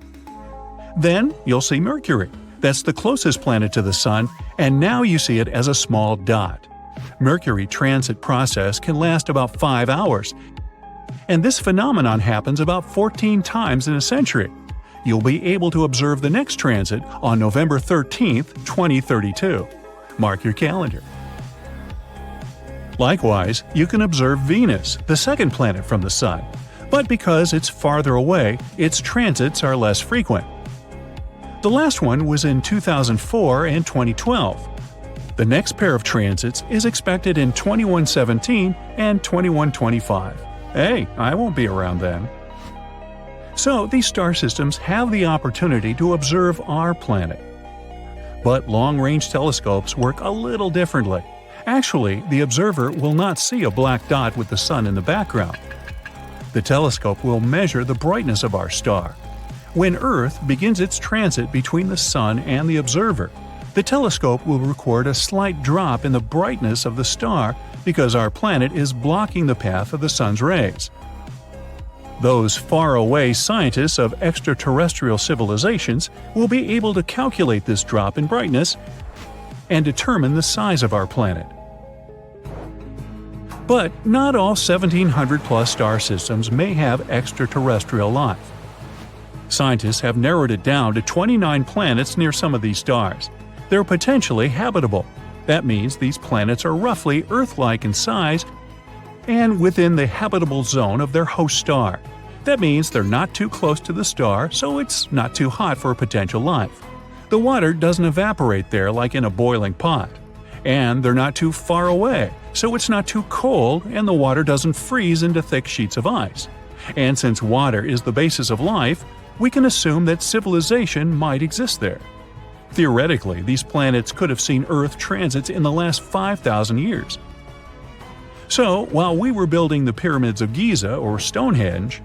Then you'll see Mercury. That's the closest planet to the Sun, and now you see it as a small dot. Mercury transit process can last about 5 hours, and this phenomenon happens about 14 times in a century. You'll be able to observe the next transit on November 13, 2032. Mark your calendar. Likewise, you can observe Venus, the second planet from the Sun, but because it's farther away, its transits are less frequent. The last one was in 2004 and 2012. The next pair of transits is expected in 2117 and 2125. Hey, I won't be around then. So these star systems have the opportunity to observe our planet. But long-range telescopes work a little differently. Actually, the observer will not see a black dot with the Sun in the background. The telescope will measure the brightness of our star. When Earth begins its transit between the Sun and the observer, the telescope will record a slight drop in the brightness of the star because our planet is blocking the path of the Sun's rays. Those faraway scientists of extraterrestrial civilizations will be able to calculate this drop in brightness and determine the size of our planet. But not all 1,700-plus star systems may have extraterrestrial life. Scientists have narrowed it down to 29 planets near some of these stars. They're potentially habitable. That means these planets are roughly Earth-like in size and within the habitable zone of their host star. That means they're not too close to the star, so it's not too hot for potential life. The water doesn't evaporate there like in a boiling pot. And they're not too far away, so it's not too cold and the water doesn't freeze into thick sheets of ice. And since water is the basis of life, we can assume that civilization might exist there. Theoretically, these planets could have seen Earth transits in the last 5,000 years. So, while we were building the pyramids of Giza or Stonehenge,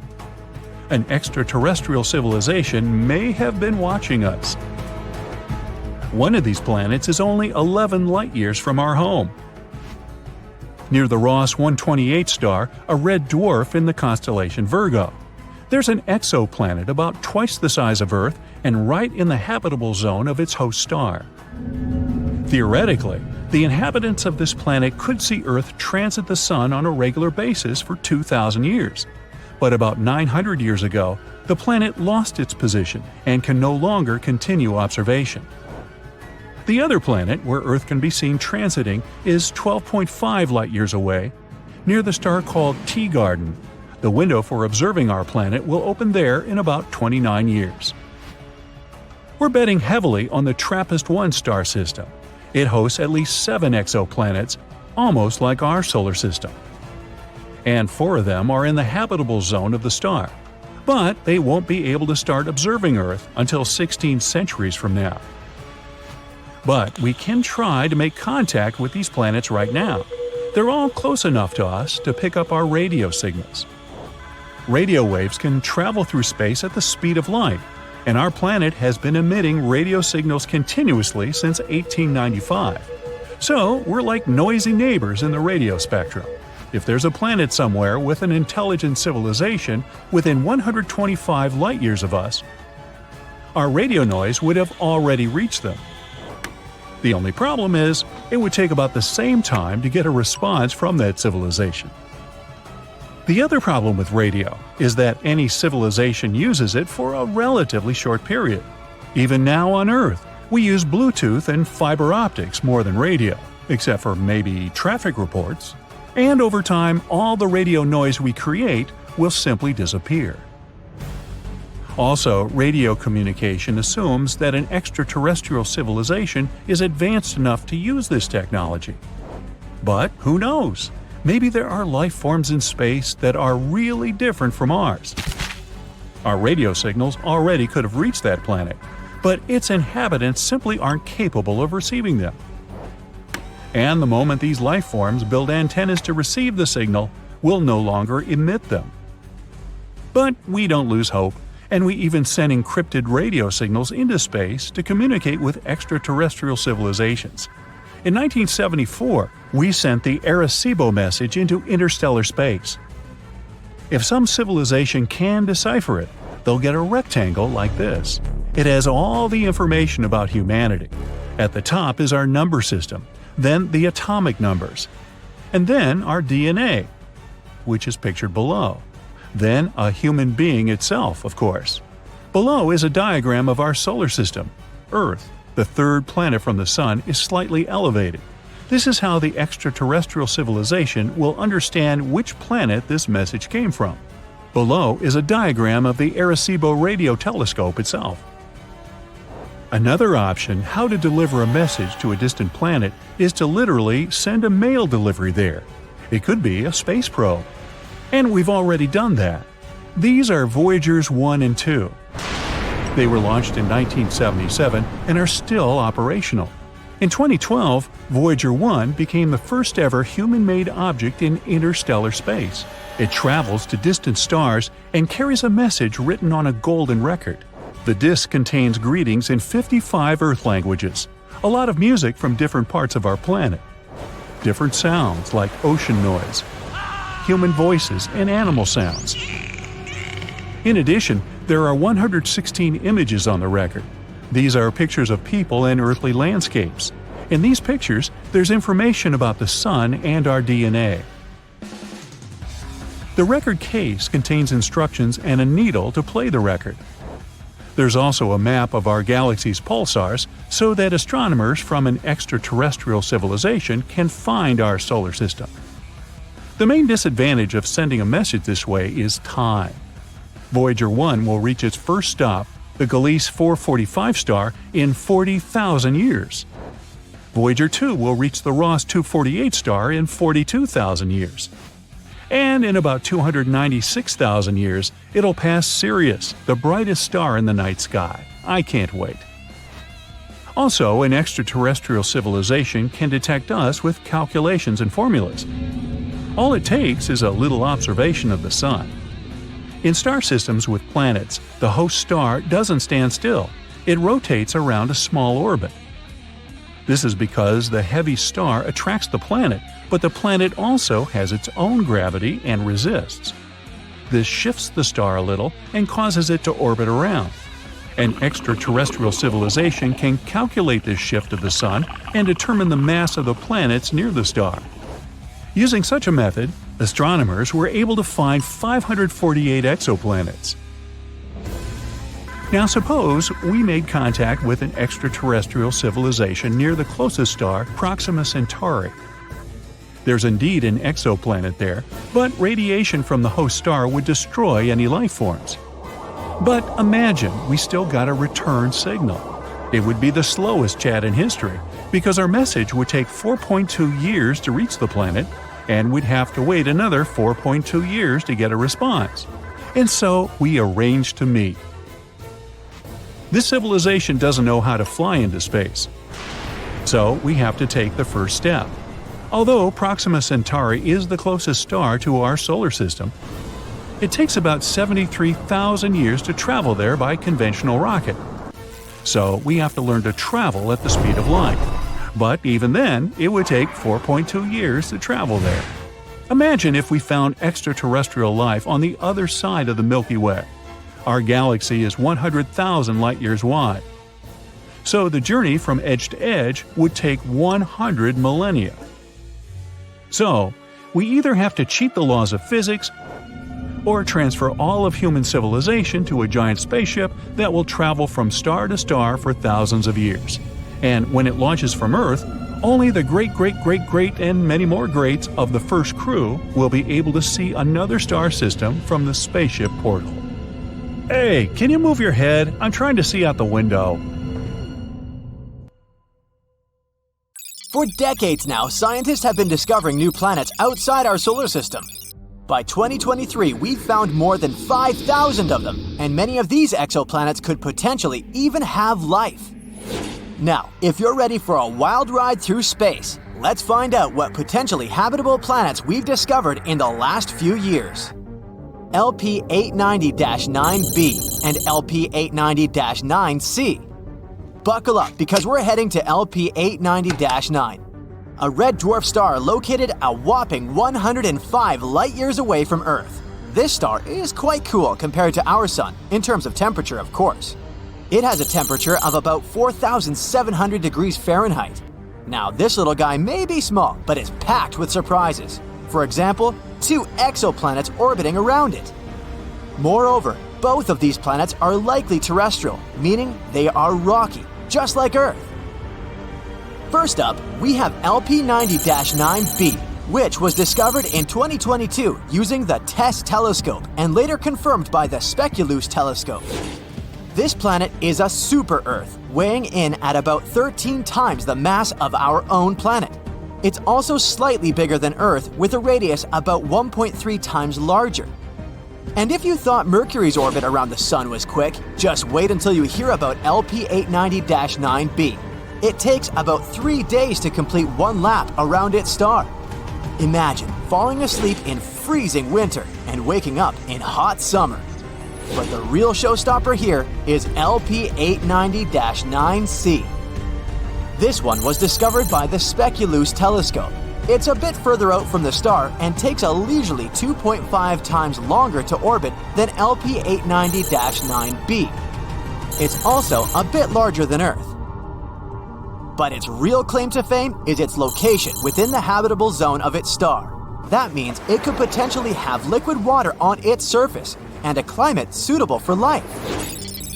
an extraterrestrial civilization may have been watching us. One of these planets is only 11 light-years from our home. Near the Ross 128 star, a red dwarf in the constellation Virgo. There's an exoplanet about twice the size of Earth and right in the habitable zone of its host star. Theoretically, the inhabitants of this planet could see Earth transit the Sun on a regular basis for 2,000 years. But about 900 years ago, the planet lost its position and can no longer continue observation. The other planet where Earth can be seen transiting is 12.5 light-years away, near the star called Teegarden. The window for observing our planet will open there in about 29 years. We're betting heavily on the TRAPPIST-1 star system. It hosts at least 7 exoplanets, almost like our solar system. And 4 of them are in the habitable zone of the star. But they won't be able to start observing Earth until 16 centuries from now. But we can try to make contact with these planets right now. They're all close enough to us to pick up our radio signals. Radio waves can travel through space at the speed of light, and our planet has been emitting radio signals continuously since 1895. So we're like noisy neighbors in the radio spectrum. If there's a planet somewhere with an intelligent civilization within 125 light-years of us, our radio noise would have already reached them. The only problem is, it would take about the same time to get a response from that civilization. The other problem with radio is that any civilization uses it for a relatively short period. Even now on Earth, We use Bluetooth and fiber optics more than radio, except for maybe traffic reports. And over time, all the radio noise we create will simply disappear. Also, radio communication assumes that an extraterrestrial civilization is advanced enough to use this technology. But who knows? Maybe there are life forms in space that are really different from ours. Our radio signals already could have reached that planet, but its inhabitants simply aren't capable of receiving them. And the moment these life forms build antennas to receive the signal, we'll no longer emit them. But we don't lose hope, and we even send encrypted radio signals into space to communicate with extraterrestrial civilizations. In 1974, we sent the Arecibo message into interstellar space. If some civilization can decipher it, they'll get a rectangle like this. It has all the information about humanity. At the top is our number system, then the atomic numbers, and then our DNA, which is pictured below. Then a human being itself, of course. Below is a diagram of our solar system. Earth, the third planet from the Sun, is slightly elevated. This is how the extraterrestrial civilization will understand which planet this message came from. Below is a diagram of the Arecibo radio telescope itself. Another option how to deliver a message to a distant planet is to literally send a mail delivery there. It could be a space probe. And we've already done that. These are Voyagers 1 and 2. They were launched in 1977 and are still operational. In 2012, Voyager 1 became the first ever human-made object in interstellar space. It travels to distant stars and carries a message written on a golden record. The disk contains greetings in 55 Earth languages, a lot of music from different parts of our planet. Different sounds like ocean noise, human voices, and animal sounds. In addition, there are 116 images on the record. These are pictures of people and earthly landscapes. In these pictures, there's information about the Sun and our DNA. The record case contains instructions and a needle to play the record. There's also a map of our galaxy's pulsars so that astronomers from an extraterrestrial civilization can find our solar system. The main disadvantage of sending a message this way is time. Voyager 1 will reach its first stop, the Gliese 445 star, in 40,000 years. Voyager 2 will reach the Ross 248 star in 42,000 years. And in about 296,000 years, it'll pass Sirius, the brightest star in the night sky. I can't wait. Also, an extraterrestrial civilization can detect us with calculations and formulas. All it takes is a little observation of the Sun. In star systems with planets, the host star doesn't stand still. It rotates around a small orbit. This is because the heavy star attracts the planet, but the planet also has its own gravity and resists. This shifts the star a little and causes it to orbit around. An extraterrestrial civilization can calculate this shift of the Sun and determine the mass of the planets near the star. Using such a method, astronomers were able to find 548 exoplanets. Now suppose we made contact with an extraterrestrial civilization near the closest star, Proxima Centauri. There's indeed an exoplanet there, but radiation from the host star would destroy any life forms. But imagine we still got a return signal. It would be the slowest chat in history, because our message would take 4.2 years to reach the planet, and we'd have to wait another 4.2 years to get a response. And so we arranged to meet. This civilization doesn't know how to fly into space. So we have to take the first step. Although Proxima Centauri is the closest star to our solar system, it takes about 73,000 years to travel there by conventional rocket. So we have to learn to travel at the speed of light. But even then, it would take 4.2 years to travel there. Imagine if we found extraterrestrial life on the other side of the Milky Way. Our galaxy is 100,000 light-years wide. So the journey from edge to edge would take 100 millennia. So, we either have to cheat the laws of physics, or transfer all of human civilization to a giant spaceship that will travel from star to star for thousands of years. And when it launches from Earth, only the great and many more greats of the first crew will be able to see another star system from the spaceship portal. Hey, can you move your head? I'm trying to see out the window. For decades now, scientists have been discovering new planets outside our solar system. By 2023, we've found more than 5,000 of them, and many of these exoplanets could potentially even have life. Now, if you're ready for a wild ride through space, let's find out what potentially habitable planets we've discovered in the last few years. LP890-9b and LP890-9c. Buckle up because we're heading to LP890-9, a red dwarf star located a whopping 105 light-years away from Earth. This star is quite cool compared to our Sun, in terms of temperature, of course. It has a temperature of about 4,700 degrees Fahrenheit. Now, this little guy may be small, but is packed with surprises. For example, 2 exoplanets orbiting around it. Moreover, both of these planets are likely terrestrial, meaning they are rocky, just like Earth. First up, we have LP90-9b, which was discovered in 2022 using the TESS telescope and later confirmed by the Speculoos telescope. This planet is a super-Earth, weighing in at about 13 times the mass of our own planet. It's also slightly bigger than Earth, with a radius about 1.3 times larger. And if you thought Mercury's orbit around the Sun was quick, just wait until you hear about LP890-9b. It takes about 3 days to complete one lap around its star. Imagine falling asleep in freezing winter and waking up in hot summer. But the real showstopper here is LP890-9c. This one was discovered by the Speculoos telescope. It's a bit further out from the star and takes a leisurely 2.5 times longer to orbit than LP890-9b. It's also a bit larger than Earth. But its real claim to fame is its location within the habitable zone of its star. That means it could potentially have liquid water on its surface and a climate suitable for life.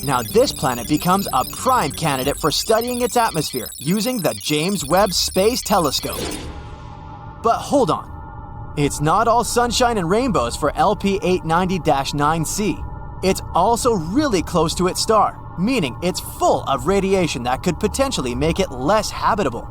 Now, this planet becomes a prime candidate for studying its atmosphere using the James Webb Space Telescope. But hold on. It's not all sunshine and rainbows for LP890-9c. It's also really close to its star, meaning it's full of radiation that could potentially make it less habitable.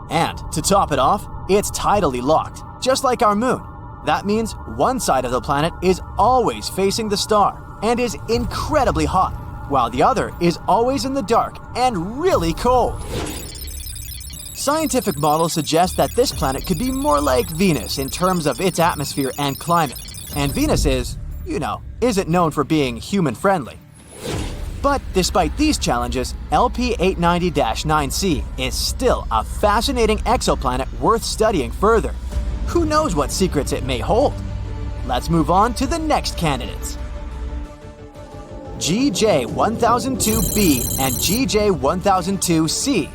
And to top it off, it's tidally locked, just like our moon. That means one side of the planet is always facing the star and is incredibly hot, while the other is always in the dark and really cold. Scientific models suggest that this planet could be more like Venus in terms of its atmosphere and climate. And Venus isn't known for being human-friendly. But despite these challenges, LP890-9c is still a fascinating exoplanet worth studying further. Who knows what secrets it may hold? Let's move on to the next candidates. GJ1002b and GJ1002c.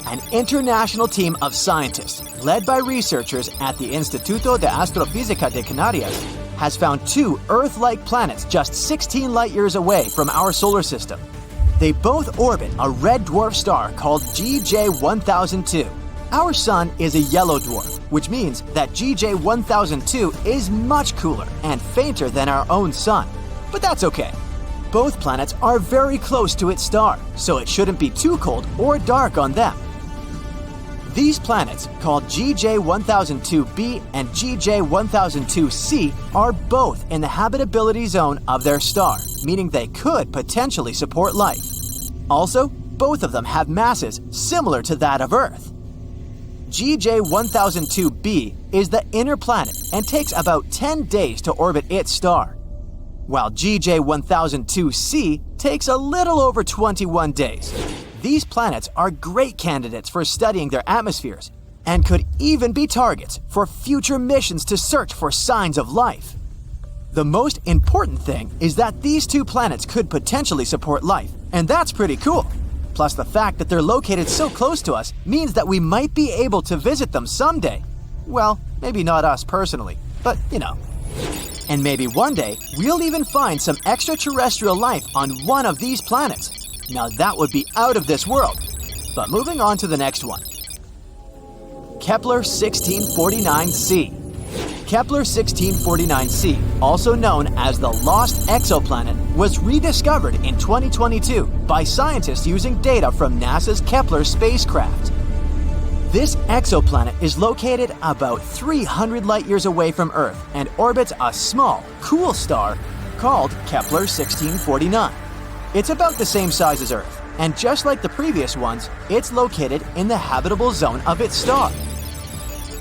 An international team of scientists, led by researchers at the Instituto de Astrofísica de Canarias, has found 2 Earth-like planets just 16 light-years away from our solar system. They both orbit a red dwarf star called GJ1002. Our Sun is a yellow dwarf, which means that GJ1002 is much cooler and fainter than our own Sun. But that's okay. Both planets are very close to its star, so it shouldn't be too cold or dark on them. These planets, called GJ1002b and GJ1002c, are both in the habitability zone of their star, meaning they could potentially support life. Also, both of them have masses similar to that of Earth. GJ1002b is the inner planet and takes about 10 days to orbit its star, while GJ1002c takes a little over 21 days. These planets are great candidates for studying their atmospheres and could even be targets for future missions to search for signs of life. The most important thing is that these 2 planets could potentially support life, and that's pretty cool. Plus, the fact that they're located so close to us means that we might be able to visit them someday. Well, maybe not us personally, but And maybe one day, we'll even find some extraterrestrial life on one of these planets. Now that would be out of this world. But moving on to the next one. Kepler 1649c. Kepler 1649c, also known as the Lost Exoplanet, was rediscovered in 2022 by scientists using data from NASA's Kepler spacecraft. This exoplanet is located about 300 light-years away from Earth and orbits a small, cool star called Kepler 1649. It's about the same size as Earth, and just like the previous ones, it's located in the habitable zone of its star.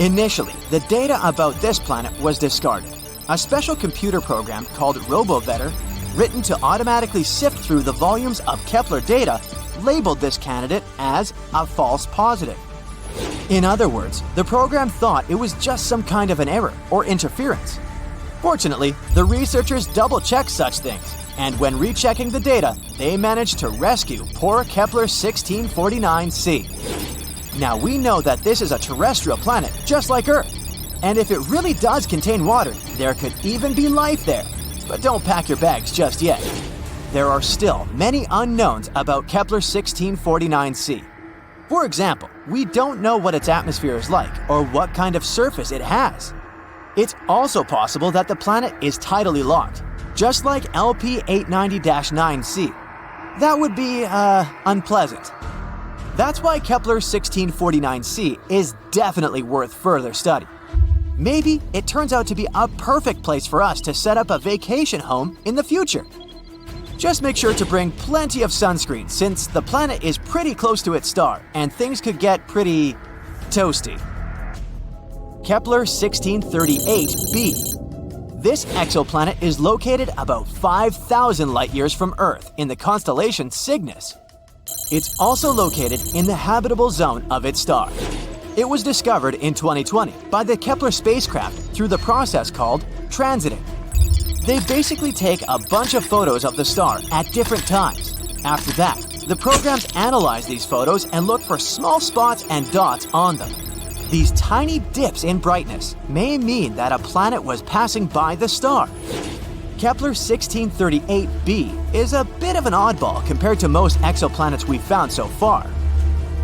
Initially, the data about this planet was discarded. A special computer program called RoboVetter, written to automatically sift through the volumes of Kepler data, labeled this candidate as a false positive. In other words, the program thought it was just some kind of an error or interference. Fortunately, the researchers double-checked such things, and when rechecking the data, they managed to rescue poor Kepler 1649c. Now we know that this is a terrestrial planet just like Earth, and if it really does contain water, there could even be life there. But don't pack your bags just yet. There are still many unknowns about Kepler 1649c. For example, we don't know what its atmosphere is like or what kind of surface it has. It's also possible that the planet is tidally locked, just like LP 890-9c. That would be, unpleasant. That's why Kepler 1649c is definitely worth further study. Maybe it turns out to be a perfect place for us to set up a vacation home in the future. Just make sure to bring plenty of sunscreen since the planet is pretty close to its star and things could get pretty toasty. Kepler 1638b. This exoplanet is located about 5,000 light-years from Earth in the constellation Cygnus. It's also located in the habitable zone of its star. It was discovered in 2020 by the Kepler spacecraft through the process called transiting. They basically take a bunch of photos of the star at different times. After that, the programs analyze these photos and look for small spots and dots on them. These tiny dips in brightness may mean that a planet was passing by the star. Kepler 1638b is a bit of an oddball compared to most exoplanets we've found so far.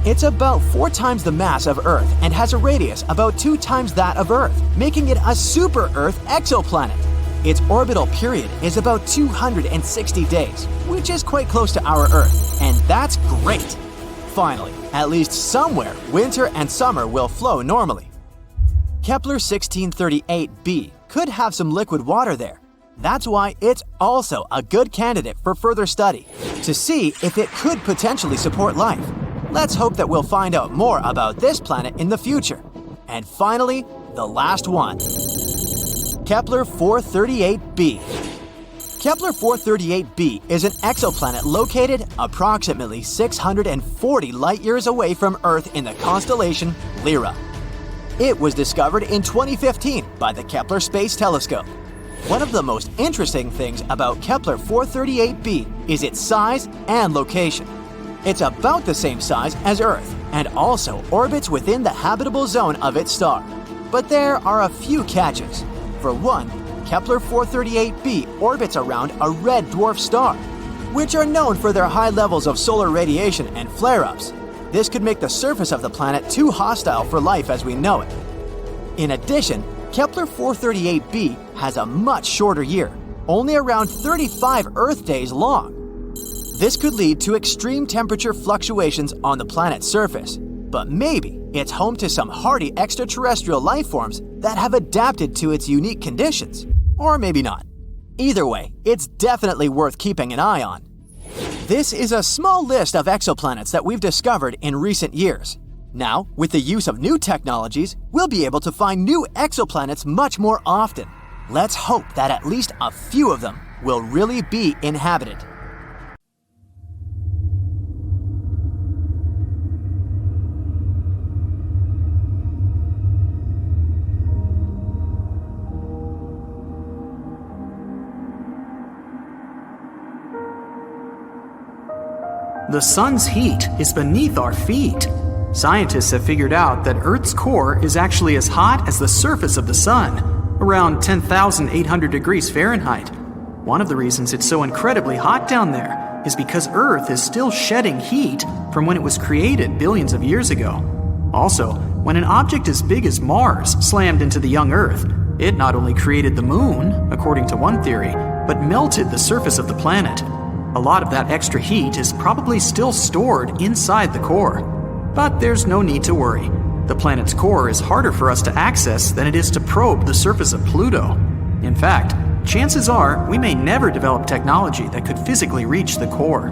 It's about 4 times the mass of Earth and has a radius about 2 times that of Earth, making it a super-Earth exoplanet. Its orbital period is about 260 days, which is quite close to our Earth, and that's great! Finally, at least somewhere, winter and summer will flow normally. Kepler 1638b could have some liquid water there. That's why it's also a good candidate for further study, to see if it could potentially support life. Let's hope that we'll find out more about this planet in the future. And finally, the last one. Kepler 438b. Kepler 438b is an exoplanet located approximately 640 light-years away from Earth in the constellation Lyra. It was discovered in 2015 by the Kepler Space Telescope. One of the most interesting things about Kepler 438b is its size and location. It's about the same size as Earth and also orbits within the habitable zone of its star. But there are a few catches. For one, Kepler 438b orbits around a red dwarf star, which are known for their high levels of solar radiation and flare-ups. This could make the surface of the planet too hostile for life as we know it. In addition, Kepler 438b has a much shorter year, only around 35 Earth days long. This could lead to extreme temperature fluctuations on the planet's surface, but maybe it's home to some hardy extraterrestrial life forms that have adapted to its unique conditions. Or maybe not. Either way, it's definitely worth keeping an eye on. This is a small list of exoplanets that we've discovered in recent years. Now, with the use of new technologies, we'll be able to find new exoplanets much more often. Let's hope that at least a few of them will really be inhabited. The sun's heat is beneath our feet. Scientists have figured out that Earth's core is actually as hot as the surface of the sun. around 10,800 degrees Fahrenheit. One of the reasons it's so incredibly hot down there is because Earth is still shedding heat from when it was created billions of years ago. Also, when an object as big as Mars slammed into the young Earth, it not only created the moon, according to one theory, but melted the surface of the planet. A lot of that extra heat is probably still stored inside the core. But there's no need to worry. The planet's core is harder for us to access than it is to probe the surface of Pluto. In fact, chances are we may never develop technology that could physically reach the core.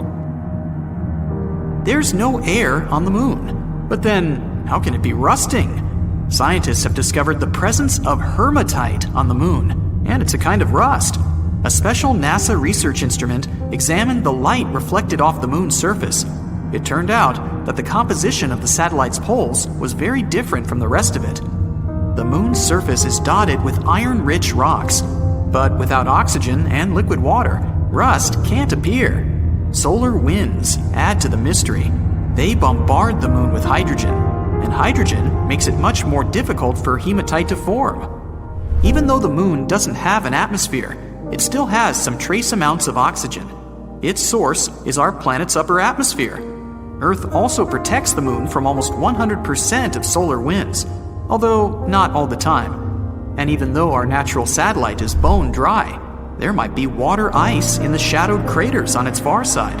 There's no air on the moon. But then, how can it be rusting? Scientists have discovered the presence of hematite on the moon, and it's a kind of rust. A special NASA research instrument examined the light reflected off the moon's surface. It turned out that the composition of the satellite's poles was very different from the rest of it. The moon's surface is dotted with iron-rich rocks, but without oxygen and liquid water, rust can't appear. Solar winds add to the mystery. They bombard the moon with hydrogen, and hydrogen makes it much more difficult for hematite to form. Even though the moon doesn't have an atmosphere, it still has some trace amounts of oxygen. Its source is our planet's upper atmosphere. Earth also protects the moon from almost 100% of solar winds, although not all the time. And even though our natural satellite is bone dry, there might be water ice in the shadowed craters on its far side.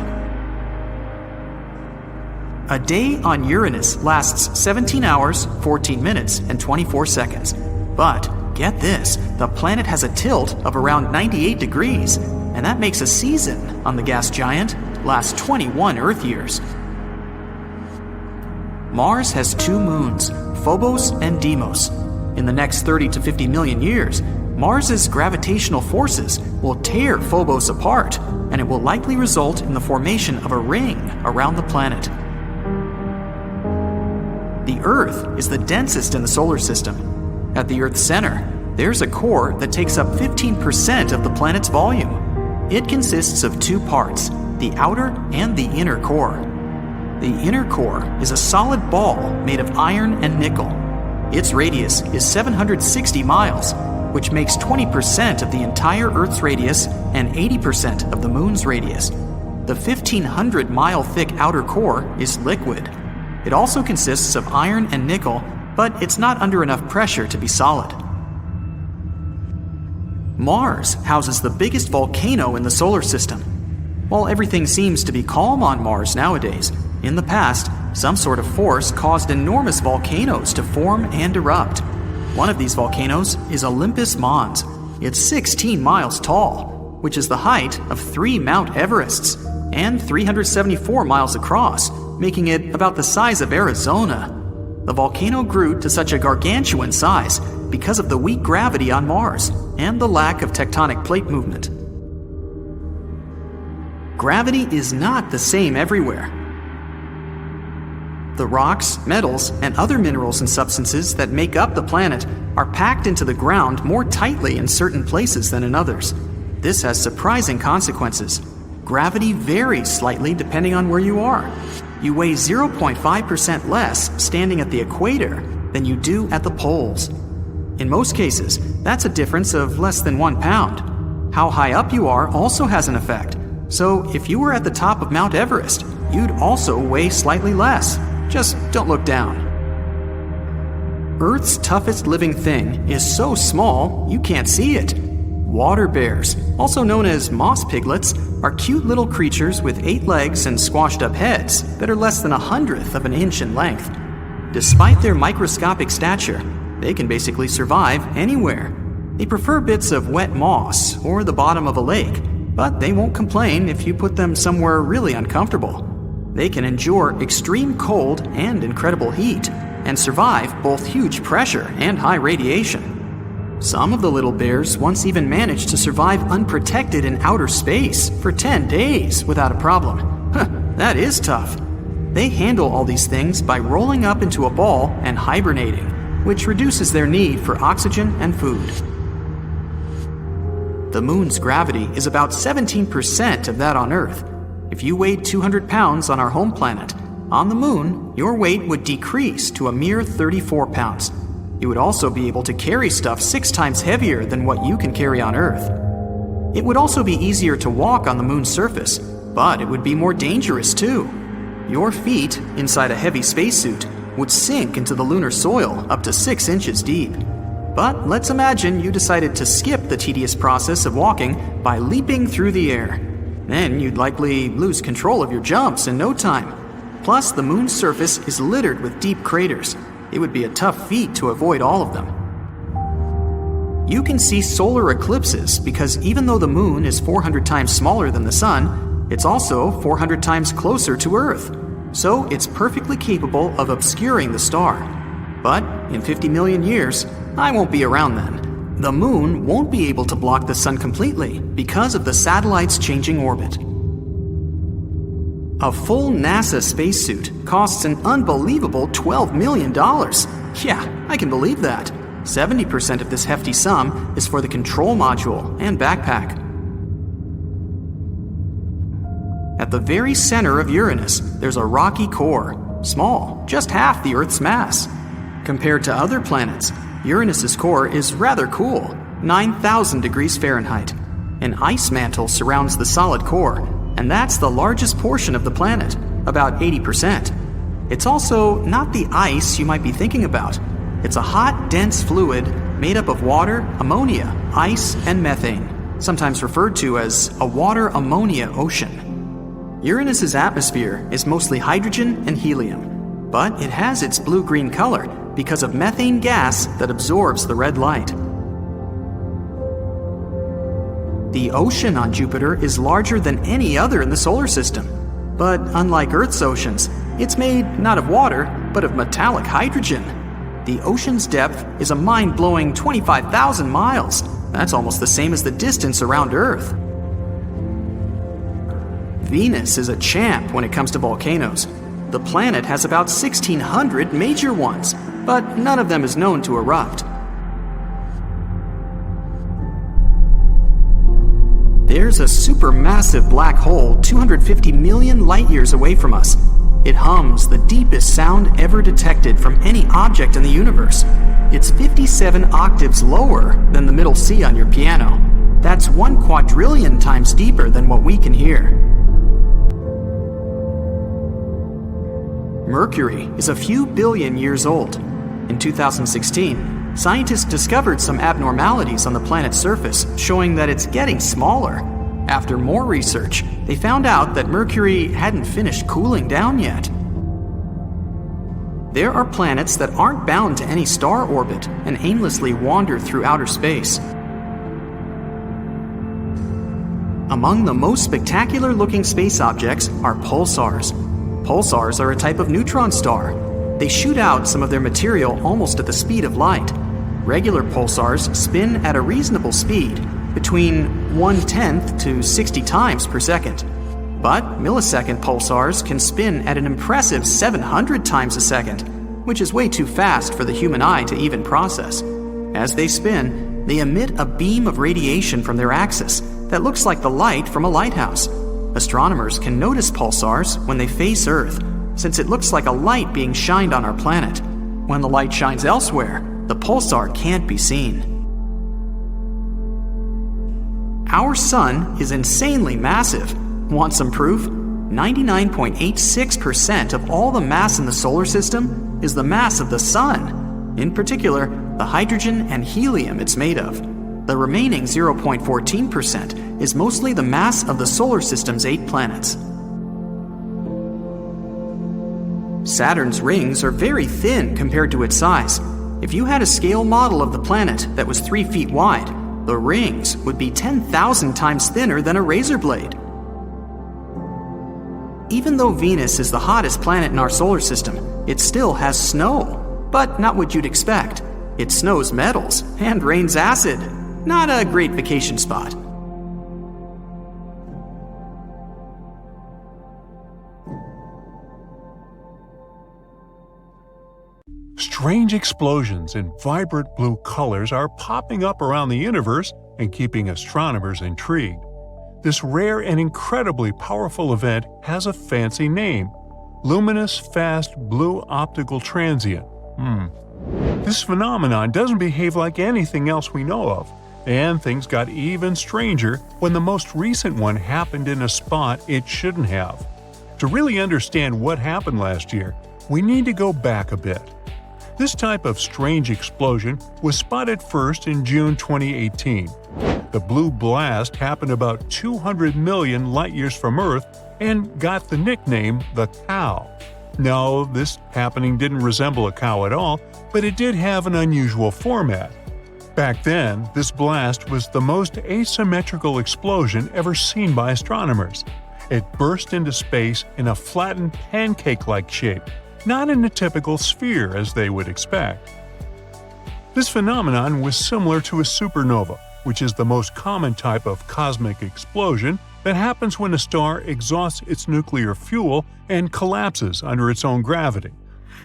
A day on Uranus lasts 17 hours, 14 minutes, and 24 seconds. But get this, the planet has a tilt of around 98 degrees, and that makes a season on the gas giant last 21 Earth years. Mars has two moons, Phobos and Deimos. In the next 30 to 50 million years, Mars's gravitational forces will tear Phobos apart, and it will likely result in the formation of a ring around the planet. The Earth is the densest in the solar system. At the Earth's center, there's a core that takes up 15% of the planet's volume. It consists of two parts, the outer and the inner core. The inner core is a solid ball made of iron and nickel. Its radius is 760 miles, which makes 20% of the entire Earth's radius and 80% of the Moon's radius. The 1,500-mile thick outer core is liquid. It also consists of iron and nickel, but it's not under enough pressure to be solid. Mars houses the biggest volcano in the solar system. While everything seems to be calm on Mars nowadays, in the past, some sort of force caused enormous volcanoes to form and erupt. One of these volcanoes is Olympus Mons. It's 16 miles tall, which is the height of 3 Mount Everests, and 374 miles across, making it about the size of Arizona. The volcano grew to such a gargantuan size because of the weak gravity on Mars and the lack of tectonic plate movement. Gravity is not the same everywhere. The rocks, metals, and other minerals and substances that make up the planet are packed into the ground more tightly in certain places than in others. This has surprising consequences. Gravity varies slightly depending on where you are. You weigh 0.5% less standing at the equator than you do at the poles. In most cases, that's a difference of less than 1 pound. How high up you are also has an effect. So if you were at the top of Mount Everest, you'd also weigh slightly less. Just don't look down. Earth's toughest living thing is so small you can't see it. Water bears, also known as moss piglets, are cute little creatures with 8 legs and squashed up heads that are less than 1/100th of an inch in length. Despite their microscopic stature, they can basically survive anywhere. They prefer bits of wet moss or the bottom of a lake, but they won't complain if you put them somewhere really uncomfortable. They can endure extreme cold and incredible heat, and survive both huge pressure and high radiation. Some of the little bears once even managed to survive unprotected in outer space for 10 days without a problem. That is tough. They handle all these things by rolling up into a ball and hibernating, which reduces their need for oxygen and food. The moon's gravity is about 17% of that on Earth. If you weighed 200 pounds on our home planet, on the moon, your weight would decrease to a mere 34 pounds. You would also be able to carry stuff 6 times heavier than what you can carry on Earth. It would also be easier to walk on the moon's surface, but it would be more dangerous too. Your feet, inside a heavy spacesuit, would sink into the lunar soil up to 6 inches deep. But let's imagine you decided to skip the tedious process of walking by leaping through the air. Then you'd likely lose control of your jumps in no time. Plus, the moon's surface is littered with deep craters. It would be a tough feat to avoid all of them. You can see solar eclipses because even though the moon is 400 times smaller than the sun, it's also 400 times closer to Earth. So it's perfectly capable of obscuring the star. But in 50 million years, I won't be around then. The moon won't be able to block the sun completely because of the satellite's changing orbit. A full NASA spacesuit costs an unbelievable $12 million. Yeah, I can believe that. 70% of this hefty sum is for the control module and backpack. At the very center of Uranus, there's a rocky core, small, just half the Earth's mass. Compared to other planets, Uranus's core is rather cool, 9,000 degrees Fahrenheit. An ice mantle surrounds the solid core, and that's the largest portion of the planet, about 80%. It's also not the ice you might be thinking about. It's a hot, dense fluid made up of water, ammonia, ice, and methane, sometimes referred to as a water-ammonia ocean. Uranus's atmosphere is mostly hydrogen and helium, but it has its blue-green color because of methane gas that absorbs the red light. The ocean on Jupiter is larger than any other in the solar system, but unlike Earth's oceans, it's made not of water, but of metallic hydrogen. The ocean's depth is a mind-blowing 25,000 miles. That's almost the same as the distance around Earth. Venus is a champ when it comes to volcanoes. The planet has about 1,600 major ones, but none of them is known to erupt. There's a supermassive black hole 250 million light-years away from us. It hums the deepest sound ever detected from any object in the universe. It's 57 octaves lower than the middle C on your piano. That's 1 quadrillion times deeper than what we can hear. Mercury is a few billion years old. In 2016, scientists discovered some abnormalities on the planet's surface, showing that it's getting smaller. After more research, they found out that Mercury hadn't finished cooling down yet. There are planets that aren't bound to any star orbit and aimlessly wander through outer space. Among the most spectacular-looking space objects are pulsars. Pulsars are a type of neutron star. They shoot out some of their material almost at the speed of light. Regular pulsars spin at a reasonable speed, between 1/10 to 60 times per second. But millisecond pulsars can spin at an impressive 700 times a second, which is way too fast for the human eye to even process. As they spin, they emit a beam of radiation from their axis that looks like the light from a lighthouse. Astronomers can notice pulsars when they face Earth, since it looks like a light being shined on our planet. When the light shines elsewhere, the pulsar can't be seen. Our sun is insanely massive. Want some proof? 99.86% of all the mass in the solar system is the mass of the sun. In particular, the hydrogen and helium it's made of. The remaining 0.14% is mostly the mass of the solar system's 8 planets. Saturn's rings are very thin compared to its size. If you had a scale model of the planet that was 3 feet wide, the rings would be 10,000 times thinner than a razor blade. Even though Venus is the hottest planet in our solar system, it still has snow. But not what you'd expect. It snows metals and rains acid. Not a great vacation spot. Strange explosions in vibrant blue colors are popping up around the universe and keeping astronomers intrigued. This rare and incredibly powerful event has a fancy name: luminous fast blue optical transient. This phenomenon doesn't behave like anything else we know of, and things got even stranger when the most recent one happened in a spot it shouldn't have. To really understand what happened last year, we need to go back a bit. This type of strange explosion was spotted first in June 2018. The blue blast happened about 200 million light-years from Earth and got the nickname the Cow. No, this happening didn't resemble a cow at all, but it did have an unusual format. Back then, this blast was the most asymmetrical explosion ever seen by astronomers. It burst into space in a flattened pancake-like shape, not in a typical sphere as they would expect. This phenomenon was similar to a supernova, which is the most common type of cosmic explosion that happens when a star exhausts its nuclear fuel and collapses under its own gravity.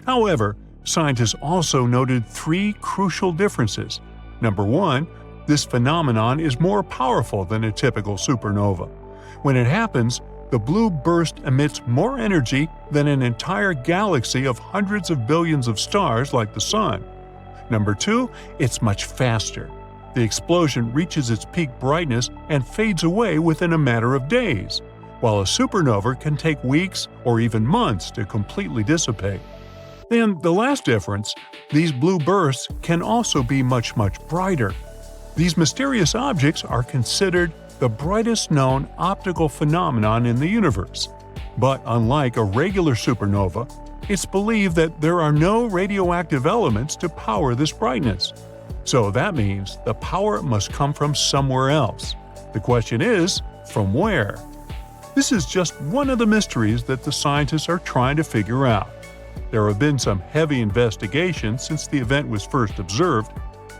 However, scientists also noted three crucial differences. Number one, this phenomenon is more powerful than a typical supernova. When it happens, the blue burst emits more energy than an entire galaxy of hundreds of billions of stars like the Sun. Number two, it's much faster. The explosion reaches its peak brightness and fades away within a matter of days, while a supernova can take weeks or even months to completely dissipate. And the last difference, these blue bursts can also be much brighter. These mysterious objects are considered the brightest known optical phenomenon in the universe. But unlike a regular supernova, it's believed that there are no radioactive elements to power this brightness. So that means the power must come from somewhere else. The question is, from where? This is just one of the mysteries that the scientists are trying to figure out. There have been some heavy investigations since the event was first observed,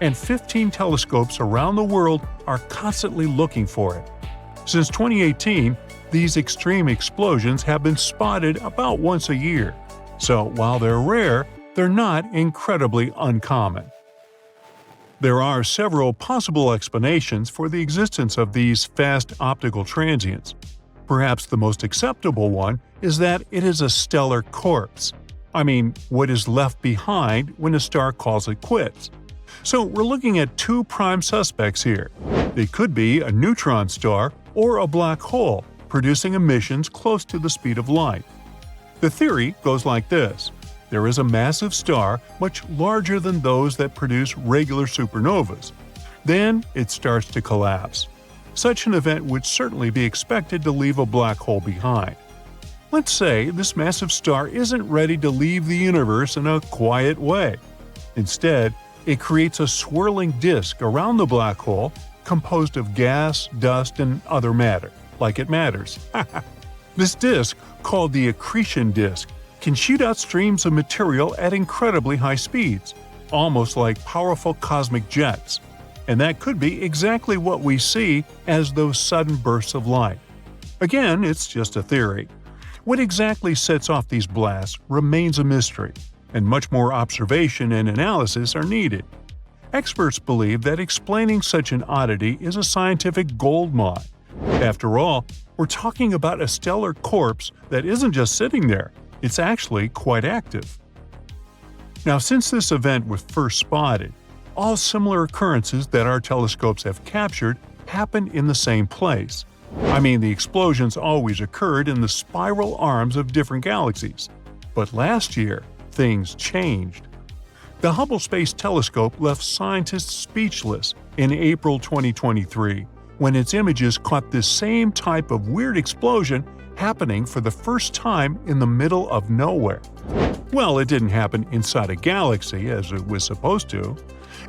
and 15 telescopes around the world are constantly looking for it. Since 2018, these extreme explosions have been spotted about once a year. So while they're rare, they're not incredibly uncommon. There are several possible explanations for the existence of these fast optical transients. Perhaps the most acceptable one is that it is a stellar corpse. I mean, what is left behind when a star calls it quits. So we're looking at two prime suspects here. It could be a neutron star or a black hole, producing emissions close to the speed of light. The theory goes like this. There is a massive star much larger than those that produce regular supernovas. Then it starts to collapse. Such an event would certainly be expected to leave a black hole behind. Let's say this massive star isn't ready to leave the universe in a quiet way. Instead, it creates a swirling disk around the black hole composed of gas, dust, and other matter, like it matters. This disk, called the accretion disk, can shoot out streams of material at incredibly high speeds, almost like powerful cosmic jets. And that could be exactly what we see as those sudden bursts of light. Again, it's just a theory. What exactly sets off these blasts remains a mystery, and much more observation and analysis are needed. Experts believe that explaining such an oddity is a scientific gold mine. After all, we're talking about a stellar corpse that isn't just sitting there, it's actually quite active. Now, since this event was first spotted, all similar occurrences that our telescopes have captured happened in the same place. I mean, the explosions always occurred in the spiral arms of different galaxies. But last year, things changed. The Hubble Space Telescope left scientists speechless in April 2023 when its images caught this same type of weird explosion happening for the first time in the middle of nowhere. Well, it didn't happen inside a galaxy as it was supposed to.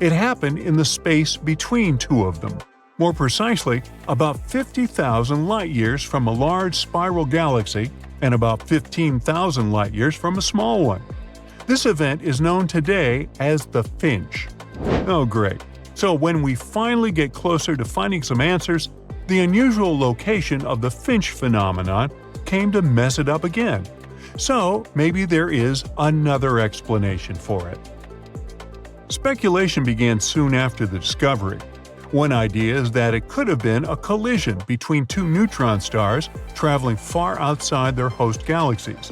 It happened in the space between two of them. More precisely, about 50,000 light-years from a large spiral galaxy and about 15,000 light-years from a small one. This event is known today as the Finch. Oh great. So when we finally get closer to finding some answers, the unusual location of the Finch phenomenon came to mess it up again. So maybe there is another explanation for it. Speculation began soon after the discovery. One idea is that it could have been a collision between two neutron stars traveling far outside their host galaxies.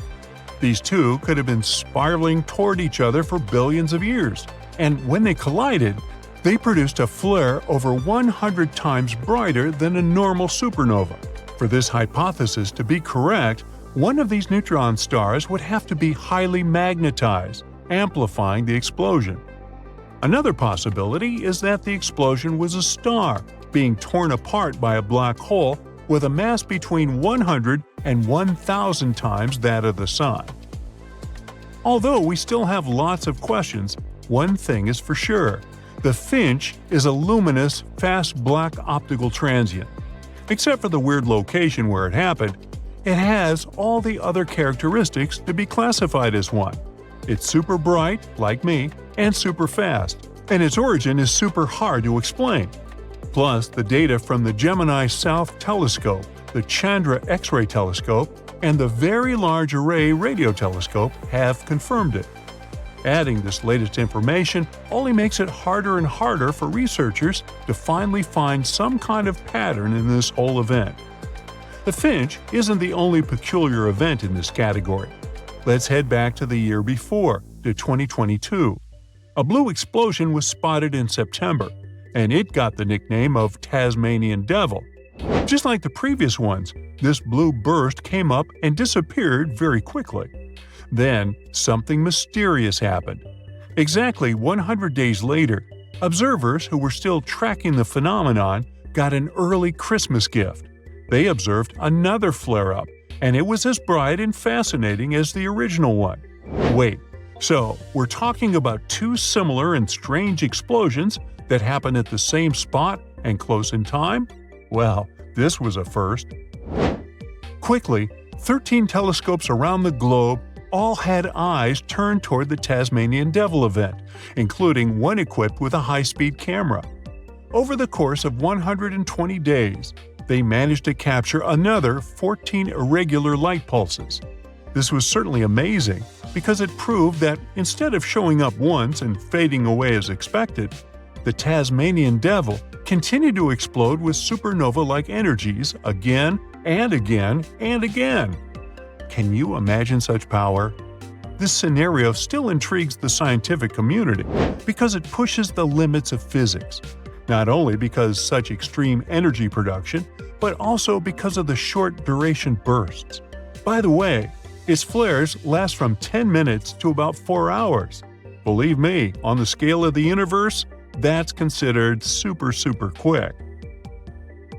These two could have been spiraling toward each other for billions of years, and when they collided, they produced a flare over 100 times brighter than a normal supernova. For this hypothesis to be correct, one of these neutron stars would have to be highly magnetized, amplifying the explosion. Another possibility is that the explosion was a star being torn apart by a black hole with a mass between 100 and 1,000 times that of the Sun. Although we still have lots of questions, one thing is for sure. The Finch is a luminous, fast black optical transient. Except for the weird location where it happened, it has all the other characteristics to be classified as one. It's super bright, like me, and super fast, and its origin is super hard to explain. Plus, the data from the Gemini South Telescope, the Chandra X-ray Telescope, and the Very Large Array Radio Telescope have confirmed it. Adding this latest information only makes it harder and harder for researchers to finally find some kind of pattern in this whole event. The Finch isn't the only peculiar event in this category. Let's head back to the year before, to 2022. A blue explosion was spotted in September, and it got the nickname of Tasmanian Devil. Just like the previous ones, this blue burst came up and disappeared very quickly. Then, something mysterious happened. Exactly 100 days later, observers who were still tracking the phenomenon got an early Christmas gift. They observed another flare-up, and it was as bright and fascinating as the original one. Wait, so we're talking about two similar and strange explosions that happened at the same spot and close in time? Well, this was a first. Quickly, 13 telescopes around the globe all had eyes turned toward the Tasmanian Devil event, including one equipped with a high-speed camera. Over the course of 120 days, they managed to capture another 14 irregular light pulses. This was certainly amazing because it proved that instead of showing up once and fading away as expected, the Tasmanian Devil continued to explode with supernova-like energies again and again and again. Can you imagine such power? This scenario still intrigues the scientific community because it pushes the limits of physics, not only because such extreme energy production, but also because of the short duration bursts. By the way, its flares last from 10 minutes to about 4 hours. Believe me, on the scale of the universe, that's considered super quick.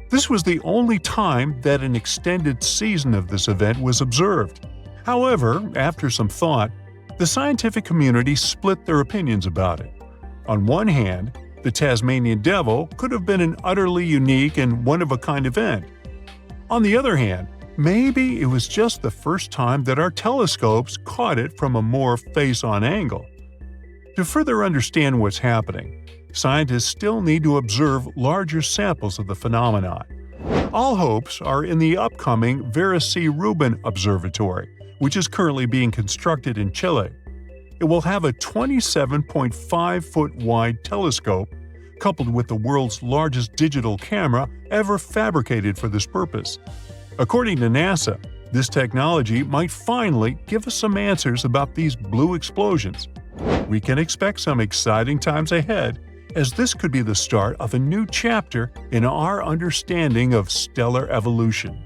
This was the only time that an extended season of this event was observed. However, after some thought, the scientific community split their opinions about it. On one hand, the Tasmanian Devil could have been an utterly unique and one-of-a-kind event. On the other hand, maybe it was just the first time that our telescopes caught it from a more face-on angle. To further understand what's happening, scientists still need to observe larger samples of the phenomenon. All hopes are in the upcoming Vera C. Rubin Observatory, which is currently being constructed in Chile. It will have a 27.5-foot wide telescope, coupled with the world's largest digital camera ever fabricated for this purpose. According to NASA, this technology might finally give us some answers about these blue explosions. We can expect some exciting times ahead, as this could be the start of a new chapter in our understanding of stellar evolution.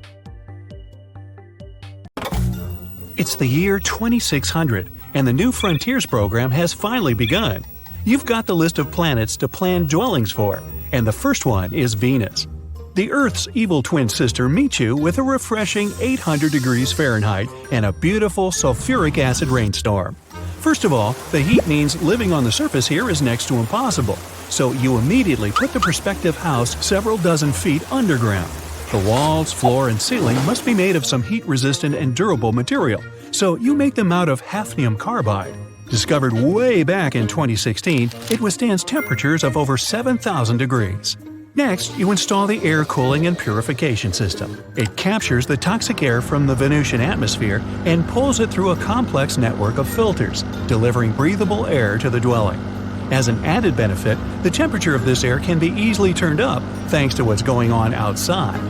It's the year 2600, and the New Frontiers program has finally begun. You've got the list of planets to plan dwellings for, and the first one is Venus. The Earth's evil twin sister meets you with a refreshing 800 degrees Fahrenheit and a beautiful sulfuric acid rainstorm. First of all, the heat means living on the surface here is next to impossible, so you immediately put the prospective house several dozen feet underground. The walls, floor, and ceiling must be made of some heat-resistant and durable material, so you make them out of hafnium carbide. Discovered way back in 2016, it withstands temperatures of over 7,000 degrees. Next, you install the air cooling and purification system. It captures the toxic air from the Venusian atmosphere and pulls it through a complex network of filters, delivering breathable air to the dwelling. As an added benefit, the temperature of this air can be easily turned up thanks to what's going on outside.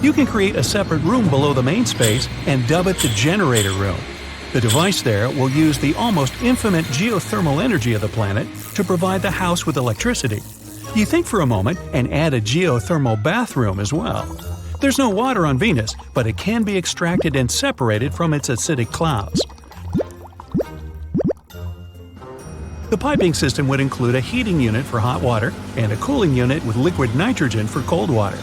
You can create a separate room below the main space and dub it the generator room. The device there will use the almost infinite geothermal energy of the planet to provide the house with electricity. You think for a moment and add a geothermal bathroom as well. There's no water on Venus, but it can be extracted and separated from its acidic clouds. The piping system would include a heating unit for hot water and a cooling unit with liquid nitrogen for cold water.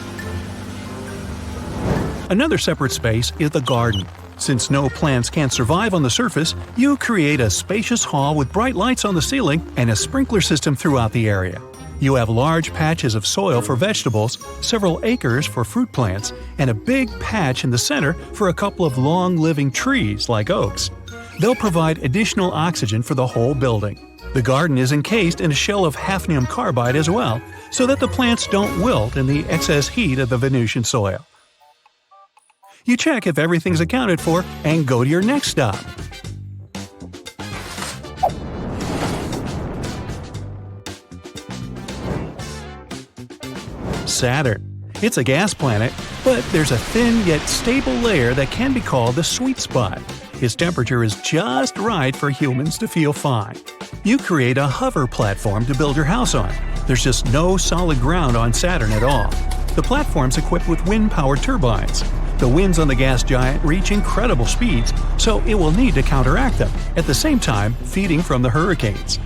Another separate space is the garden. Since no plants can survive on the surface, you create a spacious hall with bright lights on the ceiling and a sprinkler system throughout the area. You have large patches of soil for vegetables, several acres for fruit plants, and a big patch in the center for a couple of long-living trees like oaks. They'll provide additional oxygen for the whole building. The garden is encased in a shell of hafnium carbide as well, so that the plants don't wilt in the excess heat of the Venusian soil. You check if everything's accounted for and go to your next stop. Saturn. It's a gas planet, but there's a thin yet stable layer that can be called the sweet spot. Its temperature is just right for humans to feel fine. You create a hover platform to build your house on. There's just no solid ground on Saturn at all. The platform's equipped with wind-powered turbines. The winds on the gas giant reach incredible speeds, so it will need to counteract them, at the same time feeding from the hurricanes.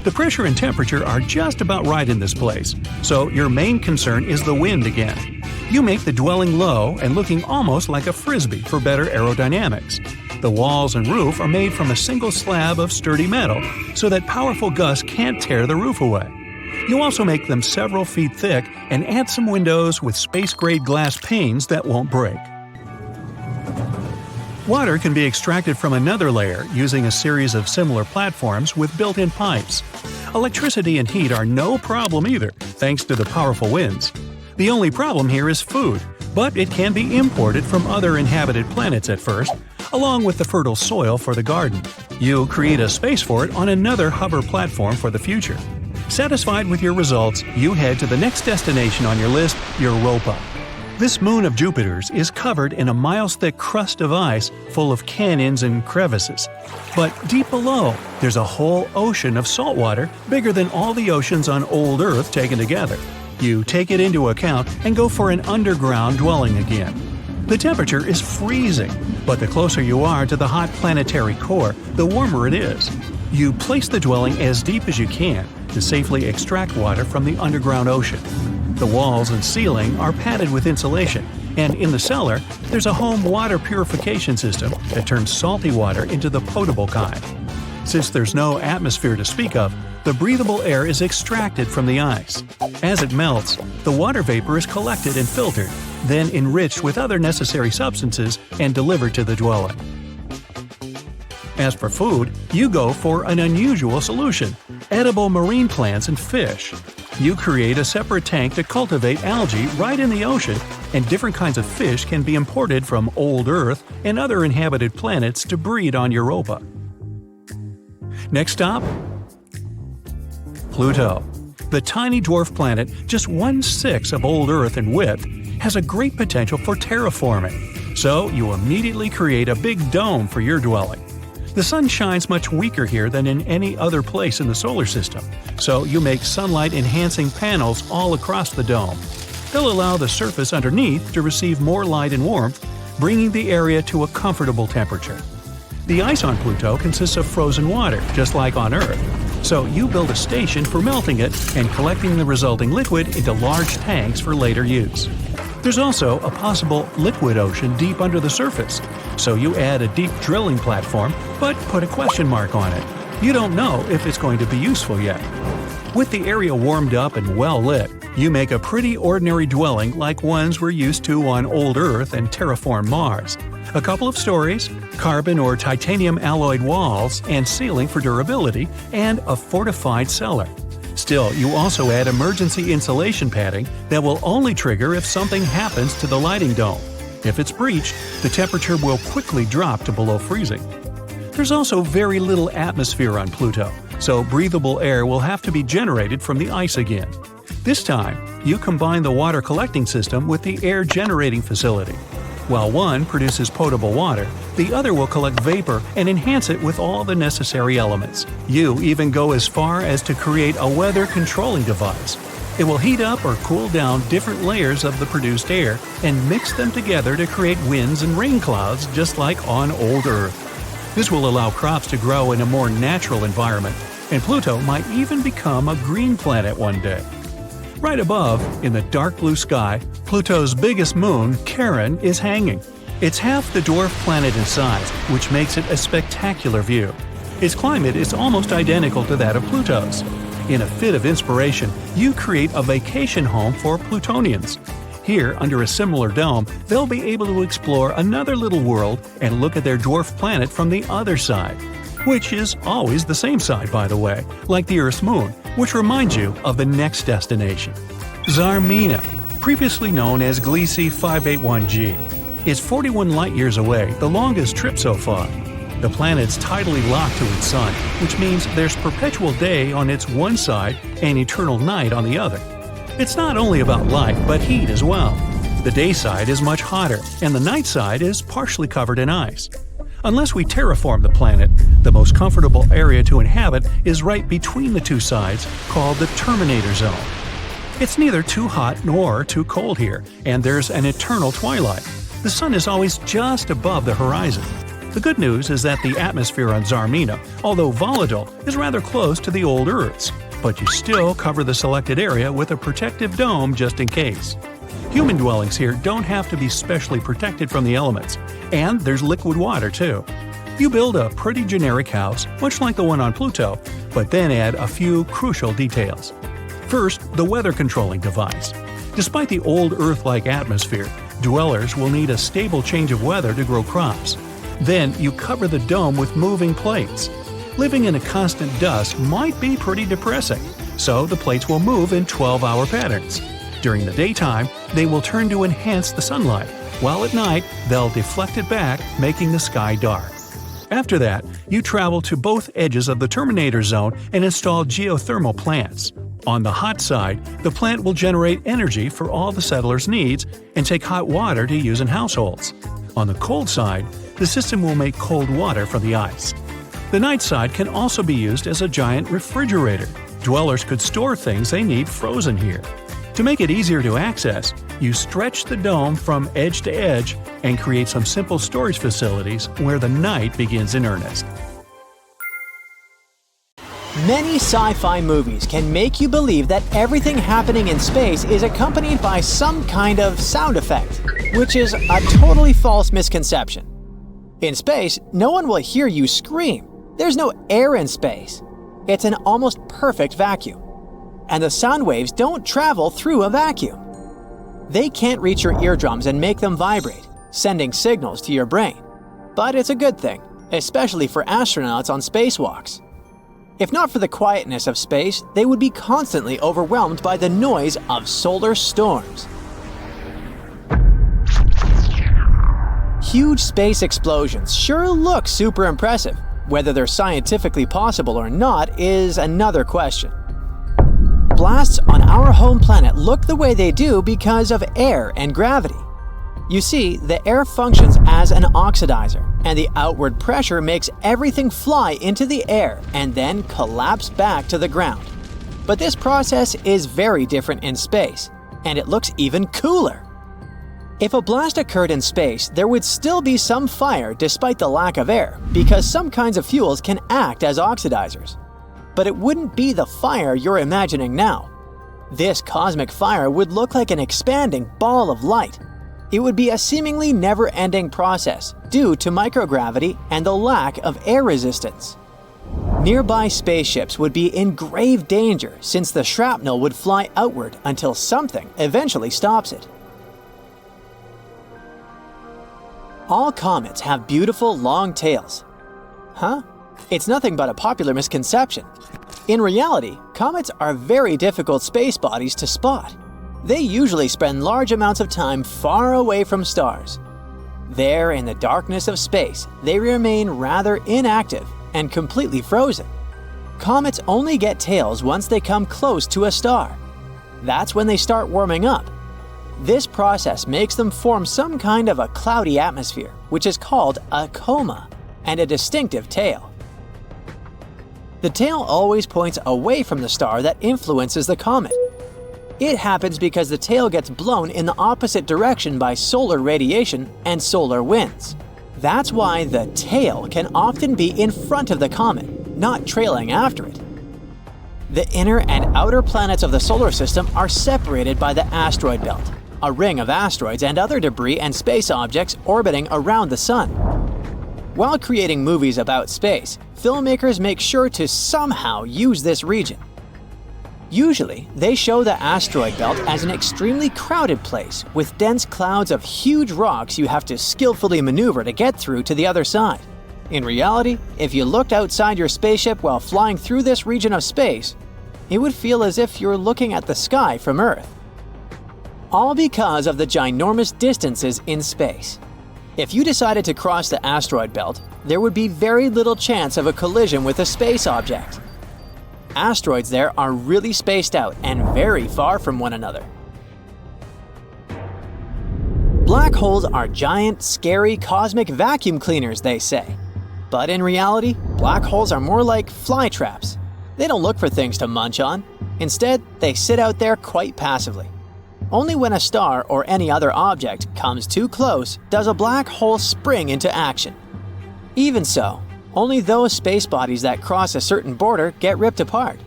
The pressure and temperature are just about right in this place, so your main concern is the wind again. You make the dwelling low and looking almost like a frisbee for better aerodynamics. The walls and roof are made from a single slab of sturdy metal, so that powerful gusts can't tear the roof away. You also make them several feet thick and add some windows with space-grade glass panes that won't break. Water can be extracted from another layer using a series of similar platforms with built-in pipes. Electricity and heat are no problem either, thanks to the powerful winds. The only problem here is food, but it can be imported from other inhabited planets at first, along with the fertile soil for the garden. You create a space for it on another hover platform for the future. Satisfied with your results, you head to the next destination on your list, Europa. This moon of Jupiter's is covered in a miles-thick crust of ice full of canyons and crevices. But deep below, there's a whole ocean of salt water bigger than all the oceans on old Earth taken together. You take it into account and go for an underground dwelling again. The temperature is freezing, but the closer you are to the hot planetary core, the warmer it is. You place the dwelling as deep as you can to safely extract water from the underground ocean. The walls and ceiling are padded with insulation, and in the cellar, there's a home water purification system that turns salty water into the potable kind. Since there's no atmosphere to speak of, the breathable air is extracted from the ice. As it melts, the water vapor is collected and filtered, then enriched with other necessary substances and delivered to the dwelling. As for food, you go for an unusual solution: edible marine plants and fish. You create a separate tank to cultivate algae right in the ocean, and different kinds of fish can be imported from old Earth and other inhabited planets to breed on Europa. Next stop, Pluto. The tiny dwarf planet, just 1/6 of old Earth in width, has a great potential for terraforming. So you immediately create a big dome for your dwelling. The sun shines much weaker here than in any other place in the solar system, so you make sunlight-enhancing panels all across the dome. They'll allow the surface underneath to receive more light and warmth, bringing the area to a comfortable temperature. The ice on Pluto consists of frozen water, just like on Earth, so you build a station for melting it and collecting the resulting liquid into large tanks for later use. There's also a possible liquid ocean deep under the surface, so you add a deep drilling platform, but put a question mark on it. You don't know if it's going to be useful yet. With the area warmed up and well lit, you make a pretty ordinary dwelling like ones we're used to on old Earth and terraformed Mars. A couple of stories, carbon or titanium alloyed walls and ceiling for durability, and a fortified cellar. Still, you also add emergency insulation padding that will only trigger if something happens to the lighting dome. If it's breached, the temperature will quickly drop to below freezing. There's also very little atmosphere on Pluto, so breathable air will have to be generated from the ice again. This time, you combine the water collecting system with the air generating facility. While one produces potable water, the other will collect vapor and enhance it with all the necessary elements. You even go as far as to create a weather controlling device. It will heat up or cool down different layers of the produced air and mix them together to create winds and rain clouds just like on old Earth. This will allow crops to grow in a more natural environment, and Pluto might even become a green planet one day. Right above, in the dark blue sky, Pluto's biggest moon, Charon, is hanging. It's half the dwarf planet in size, which makes it a spectacular view. Its climate is almost identical to that of Pluto's. In a fit of inspiration, you create a vacation home for Plutonians. Here, under a similar dome, they'll be able to explore another little world and look at their dwarf planet from the other side. Which is always the same side, by the way, like the Earth's moon, which reminds you of the next destination. Zarmina, previously known as Gliese 581g, is 41 light-years away, the longest trip so far. The planet's tidally locked to its sun, which means there's perpetual day on its one side and eternal night on the other. It's not only about light, but heat as well. The day side is much hotter, and the night side is partially covered in ice. Unless we terraform the planet, the most comfortable area to inhabit is right between the two sides, called the Terminator Zone. It's neither too hot nor too cold here, and there's an eternal twilight. The sun is always just above the horizon. The good news is that the atmosphere on Zarmina, although volatile, is rather close to the old Earth's, but you still cover the selected area with a protective dome just in case. Human dwellings here don't have to be specially protected from the elements, and there's liquid water too. You build a pretty generic house, much like the one on Pluto, but then add a few crucial details. First, the weather controlling device. Despite the old Earth-like atmosphere, dwellers will need a stable change of weather to grow crops. Then you cover the dome with moving plates. Living in a constant dust might be pretty depressing, so the plates will move in 12-hour patterns. During the daytime, they will turn to enhance the sunlight, while at night, they'll deflect it back, making the sky dark. After that, you travel to both edges of the Terminator Zone and install geothermal plants. On the hot side, the plant will generate energy for all the settlers' needs and take hot water to use in households. On the cold side, the system will make cold water from the ice. The night side can also be used as a giant refrigerator. Dwellers could store things they need frozen here. To make it easier to access, you stretch the dome from edge to edge and create some simple storage facilities where the night begins in earnest. Many sci-fi movies can make you believe that everything happening in space is accompanied by some kind of sound effect, which is a totally false misconception. In space, no one will hear you scream. There's no air in space. It's an almost perfect vacuum. And the sound waves don't travel through a vacuum. They can't reach your eardrums and make them vibrate, sending signals to your brain. But it's a good thing, especially for astronauts on spacewalks. If not for the quietness of space, they would be constantly overwhelmed by the noise of solar storms. Huge space explosions sure look super impressive. Whether they're scientifically possible or not is another question. Blasts on our home planet look the way they do because of air and gravity. You see, the air functions as an oxidizer, and the outward pressure makes everything fly into the air and then collapse back to the ground. But this process is very different in space, and it looks even cooler. If a blast occurred in space, there would still be some fire despite the lack of air, because some kinds of fuels can act as oxidizers. But it wouldn't be the fire you're imagining now. This cosmic fire would look like an expanding ball of light. It would be a seemingly never-ending process due to microgravity and the lack of air resistance. Nearby spaceships would be in grave danger since the shrapnel would fly outward until something eventually stops it. All comets have beautiful long tails. Huh? It's nothing but a popular misconception. In reality, comets are very difficult space bodies to spot. They usually spend large amounts of time far away from stars. There, in the darkness of space, they remain rather inactive and completely frozen. Comets only get tails once they come close to a star. That's when they start warming up. This process makes them form some kind of a cloudy atmosphere, which is called a coma, and a distinctive tail. The tail always points away from the star that influences the comet. It happens because the tail gets blown in the opposite direction by solar radiation and solar winds. That's why the tail can often be in front of the comet, not trailing after it. The inner and outer planets of the solar system are separated by the asteroid belt, a ring of asteroids and other debris and space objects orbiting around the Sun. While creating movies about space, filmmakers make sure to somehow use this region. Usually, they show the asteroid belt as an extremely crowded place with dense clouds of huge rocks you have to skillfully maneuver to get through to the other side. In reality, if you looked outside your spaceship while flying through this region of space, it would feel as if you're looking at the sky from Earth. All because of the ginormous distances in space. If you decided to cross the asteroid belt, there would be very little chance of a collision with a space object. Asteroids there are really spaced out and very far from one another. Black holes are giant, scary, cosmic vacuum cleaners, they say. But in reality, black holes are more like fly traps. They don't look for things to munch on. Instead, they sit out there quite passively. Only when a star or any other object comes too close does a black hole spring into action. Even so, only those space bodies that cross a certain border get ripped apart.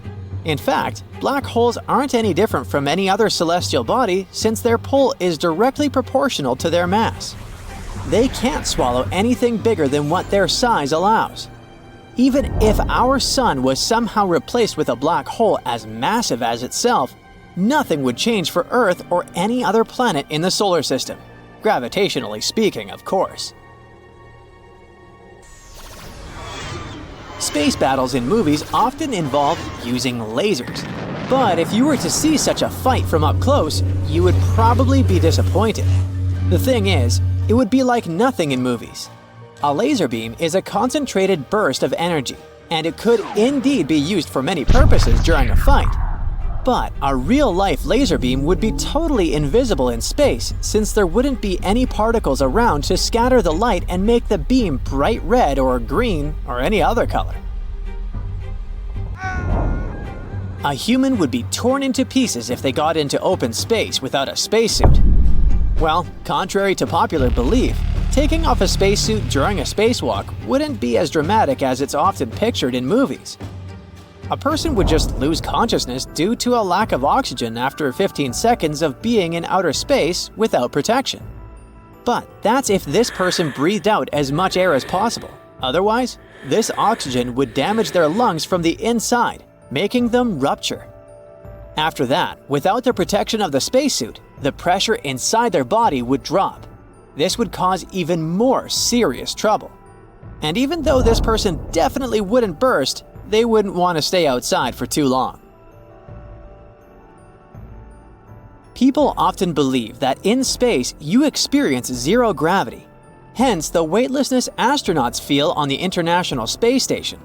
In fact, black holes aren't any different from any other celestial body since their pull is directly proportional to their mass. They can't swallow anything bigger than what their size allows. Even if our Sun was somehow replaced with a black hole as massive as itself, nothing would change for Earth or any other planet in the solar system. Gravitationally speaking, of course. Space battles in movies often involve using lasers. But if you were to see such a fight from up close, you would probably be disappointed. The thing is, it would be like nothing in movies. A laser beam is a concentrated burst of energy, and it could indeed be used for many purposes during a fight. But a real-life laser beam would be totally invisible in space since there wouldn't be any particles around to scatter the light and make the beam bright red or green or any other color. A human would be torn into pieces if they got into open space without a spacesuit. Well, contrary to popular belief, taking off a spacesuit during a spacewalk wouldn't be as dramatic as it's often pictured in movies. A person would just lose consciousness due to a lack of oxygen after 15 seconds of being in outer space without protection. But that's if this person breathed out as much air as possible. Otherwise, this oxygen would damage their lungs from the inside, making them rupture. After that, without the protection of the spacesuit, the pressure inside their body would drop. This would cause even more serious trouble. And even though this person definitely wouldn't burst, they wouldn't want to stay outside for too long. People often believe that in space you experience zero gravity, hence the weightlessness astronauts feel on the International Space Station.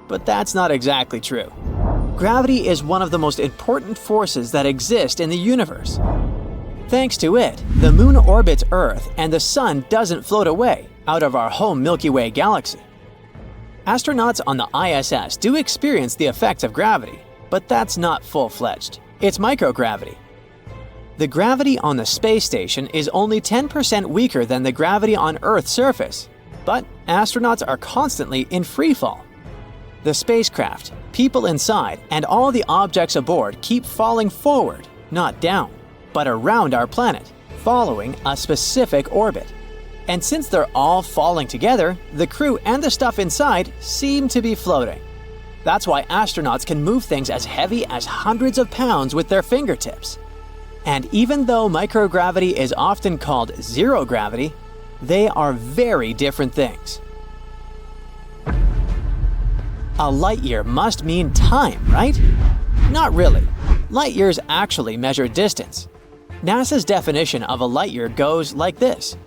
But that's not exactly true. Gravity is one of the most important forces that exist in the universe. Thanks to it, the Moon orbits Earth and the Sun doesn't float away out of our home Milky Way galaxy. Astronauts on the ISS do experience the effects of gravity, but that's not full-fledged. It's microgravity. The gravity on the space station is only 10% weaker than the gravity on Earth's surface, but astronauts are constantly in freefall. The spacecraft, people inside, and all the objects aboard keep falling forward, not down, but around our planet, following a specific orbit. And since they're all falling together, the crew and the stuff inside seem to be floating. That's why astronauts can move things as heavy as hundreds of pounds with their fingertips. And even though microgravity is often called zero gravity, they are very different things. A light year must mean time, right? Not really. Light years actually measure distance. NASA's definition of a light year goes like this: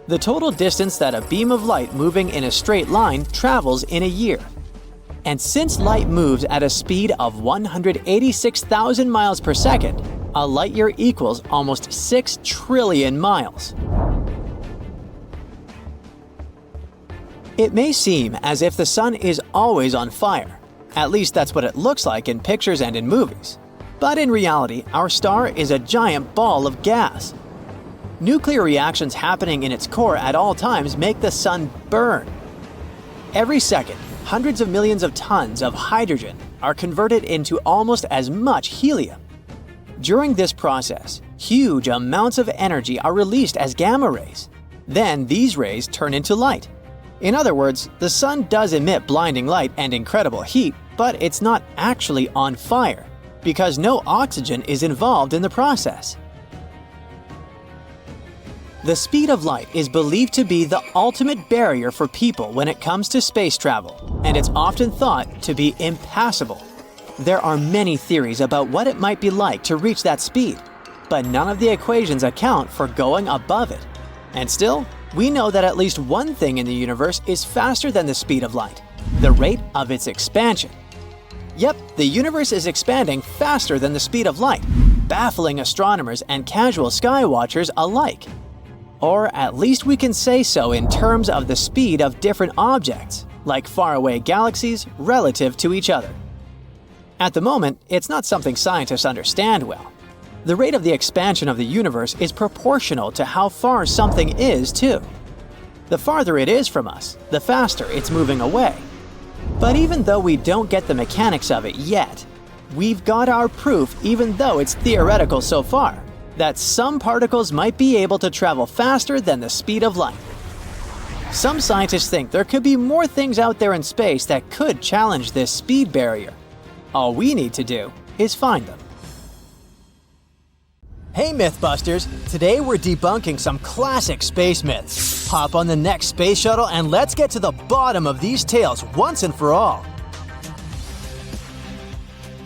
the total distance that a beam of light moving in a straight line travels in a year. And since light moves at a speed of 186,000 miles per second, a light year equals almost 6 trillion miles. It may seem as if the sun is always on fire. At least that's what it looks like in pictures and in movies. But in reality, our star is a giant ball of gas. Nuclear reactions happening in its core at all times make the sun burn. Every second, hundreds of millions of tons of hydrogen are converted into almost as much helium. During this process, huge amounts of energy are released as gamma rays. Then these rays turn into light. In other words, the sun does emit blinding light and incredible heat, but it's not actually on fire, because no oxygen is involved in the process. The speed of light is believed to be the ultimate barrier for people when it comes to space travel, and it's often thought to be impassable. There are many theories about what it might be like to reach that speed, but none of the equations account for going above it. And still, we know that at least one thing in the universe is faster than the speed of light: the rate of its expansion. Yep, the universe is expanding faster than the speed of light, baffling astronomers and casual sky watchers alike. Or at least we can say so in terms of the speed of different objects, like faraway galaxies relative to each other. At the moment, it's not something scientists understand well. The rate of the expansion of the universe is proportional to how far something is, too. The farther it is from us, the faster it's moving away. But even though we don't get the mechanics of it yet, we've got our proof, even though it's theoretical so far, that some particles might be able to travel faster than the speed of light. Some scientists think there could be more things out there in space that could challenge this speed barrier. All we need to do is find them. Hey Mythbusters! Today we're debunking some classic space myths. Hop on the next space shuttle and let's get to the bottom of these tales once and for all.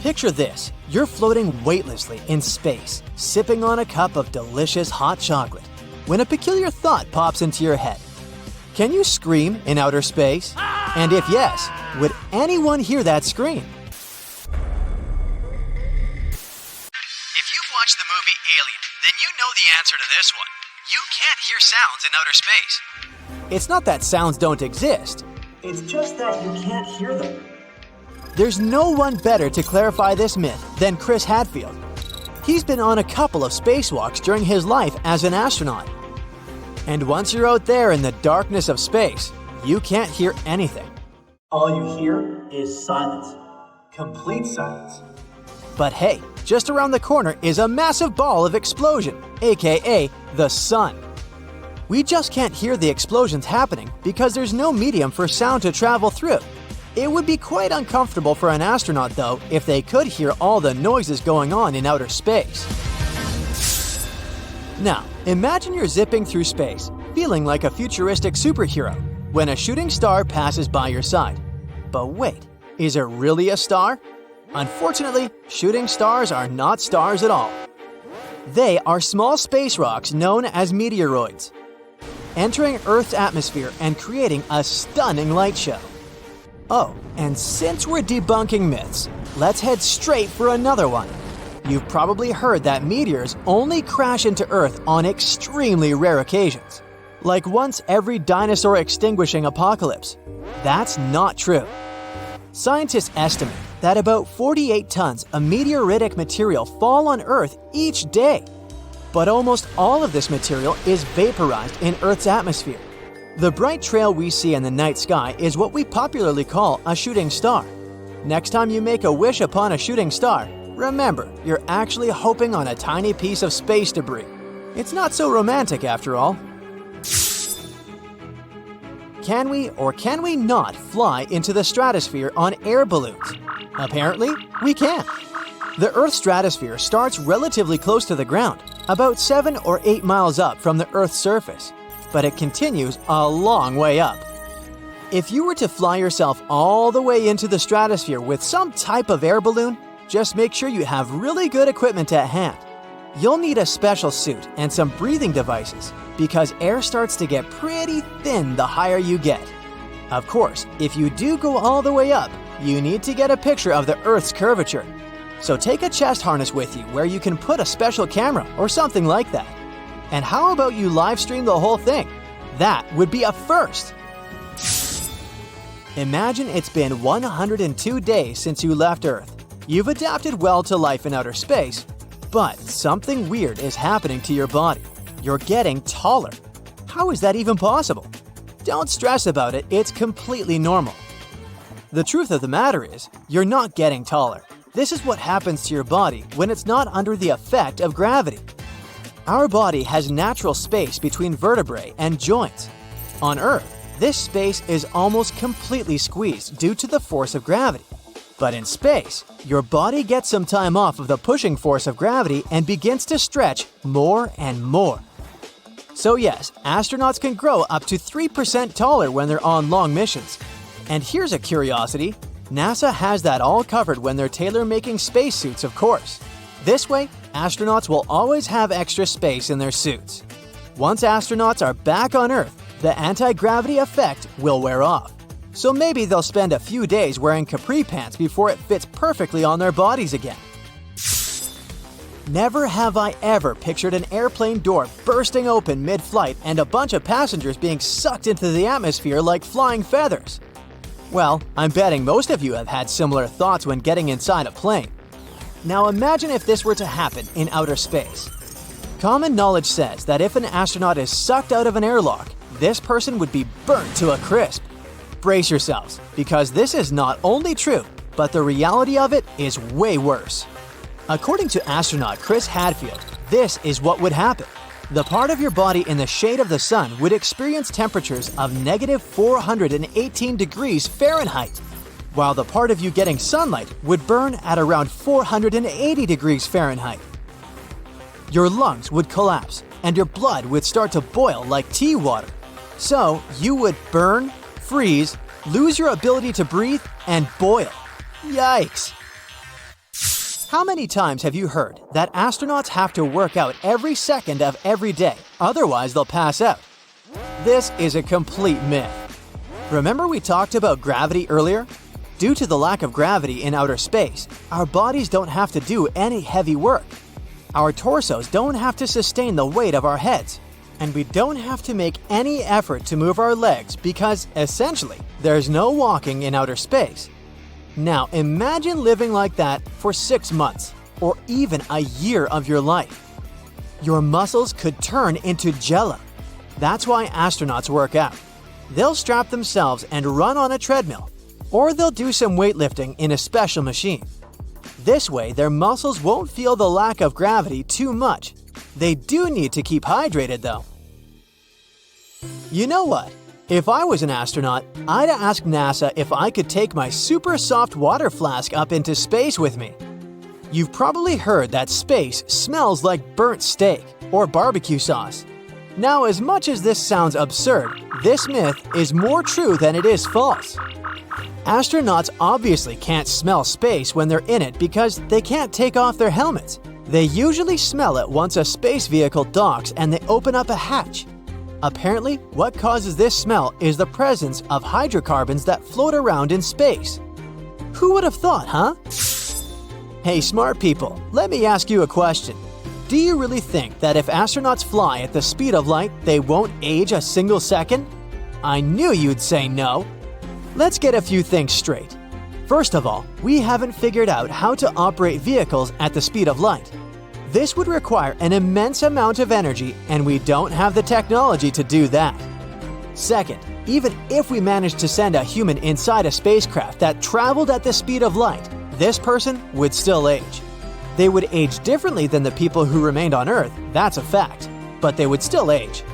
Picture this. You're floating weightlessly in space, sipping on a cup of delicious hot chocolate, when a peculiar thought pops into your head. Can you scream in outer space? And if yes, would anyone hear that scream? If you've watched the movie Alien, then you know the answer to this one. You can't hear sounds in outer space. It's not that sounds don't exist. It's just that you can't hear them. There's no one better to clarify this myth than Chris Hadfield. He's been on a couple of spacewalks during his life as an astronaut. And once you're out there in the darkness of space, you can't hear anything. All you hear is silence. Complete silence. But hey, just around the corner is a massive ball of explosion, aka the sun. We just can't hear the explosions happening because there's no medium for sound to travel through. It would be quite uncomfortable for an astronaut, though, if they could hear all the noises going on in outer space. Now, imagine you're zipping through space, feeling like a futuristic superhero, when a shooting star passes by your side. But wait, is it really a star? Unfortunately, shooting stars are not stars at all. They are small space rocks known as meteoroids, entering Earth's atmosphere and creating a stunning light show. Oh, and since we're debunking myths, let's head straight for another one. You've probably heard that meteors only crash into Earth on extremely rare occasions, like once every dinosaur extinguishing apocalypse. That's not true. Scientists estimate that about 48 tons of meteoritic material fall on Earth each day. But almost all of this material is vaporized in Earth's atmosphere. The bright trail we see in the night sky is what we popularly call a shooting star. Next time you make a wish upon a shooting star, remember, you're actually hoping on a tiny piece of space debris. It's not so romantic after all. Can we or can we not fly into the stratosphere on air balloons? Apparently, we can. The Earth's stratosphere starts relatively close to the ground, about 7 or 8 miles up from the Earth's surface, but it continues a long way up. If you were to fly yourself all the way into the stratosphere with some type of air balloon, just make sure you have really good equipment at hand. You'll need a special suit and some breathing devices because air starts to get pretty thin the higher you get. Of course, if you do go all the way up, you need to get a picture of the Earth's curvature. So take a chest harness with you where you can put a special camera or something like that. And how about you live stream the whole thing? That would be a first! Imagine it's been 102 days since you left Earth. You've adapted well to life in outer space, but something weird is happening to your body. You're getting taller. How is that even possible? Don't stress about it, it's completely normal. The truth of the matter is, you're not getting taller. This is what happens to your body when it's not under the effect of gravity. Our body has natural space between vertebrae and joints. On Earth, this space is almost completely squeezed due to the force of gravity. But in space, your body gets some time off of the pushing force of gravity and begins to stretch more and more. So yes, astronauts can grow up to 3% taller when they're on long missions. And here's a curiosity. NASA has that all covered when they're tailor-making spacesuits, of course. This way, astronauts will always have extra space in their suits. Once astronauts are back on Earth, the anti-gravity effect will wear off. So maybe they'll spend a few days wearing capri pants before it fits perfectly on their bodies again. Never have I ever pictured an airplane door bursting open mid-flight and a bunch of passengers being sucked into the atmosphere like flying feathers. Well, I'm betting most of you have had similar thoughts when getting inside a plane. Now imagine if this were to happen in outer space. Common knowledge says that if an astronaut is sucked out of an airlock, this person would be burnt to a crisp. Brace yourselves, because this is not only true, but the reality of it is way worse. According to astronaut Chris Hadfield, this is what would happen. The part of your body in the shade of the sun would experience temperatures of negative 418 degrees Fahrenheit, while the part of you getting sunlight would burn at around 480 degrees Fahrenheit. Your lungs would collapse, and your blood would start to boil like tea water. So you would burn, freeze, lose your ability to breathe, and boil. Yikes! How many times have you heard that astronauts have to work out every second of every day, otherwise they'll pass out? This is a complete myth. Remember we talked about gravity earlier? Due to the lack of gravity in outer space, our bodies don't have to do any heavy work. Our torsos don't have to sustain the weight of our heads, and we don't have to make any effort to move our legs because, essentially, there's no walking in outer space. Now imagine living like that for 6 months, or even a year of your life. Your muscles could turn into jello. That's why astronauts work out. They'll strap themselves and run on a treadmill, or they'll do some weightlifting in a special machine. This way, their muscles won't feel the lack of gravity too much. They do need to keep hydrated though. You know what? If I was an astronaut, I'd ask NASA if I could take my super soft water flask up into space with me. You've probably heard that space smells like burnt steak or barbecue sauce. Now, as much as this sounds absurd, this myth is more true than it is false. Astronauts obviously can't smell space when they're in it because they can't take off their helmets. They usually smell it once a space vehicle docks and they open up a hatch. Apparently, what causes this smell is the presence of hydrocarbons that float around in space. Who would have thought, huh? Hey smart people, let me ask you a question. Do you really think that if astronauts fly at the speed of light, they won't age a single second? I knew you'd say no. Let's get a few things straight. First of all, we haven't figured out how to operate vehicles at the speed of light. This would require an immense amount of energy, and we don't have the technology to do that. Second, even if we managed to send a human inside a spacecraft that traveled at the speed of light, this person would still age. They would age differently than the people who remained on Earth, that's a fact, but they would still age.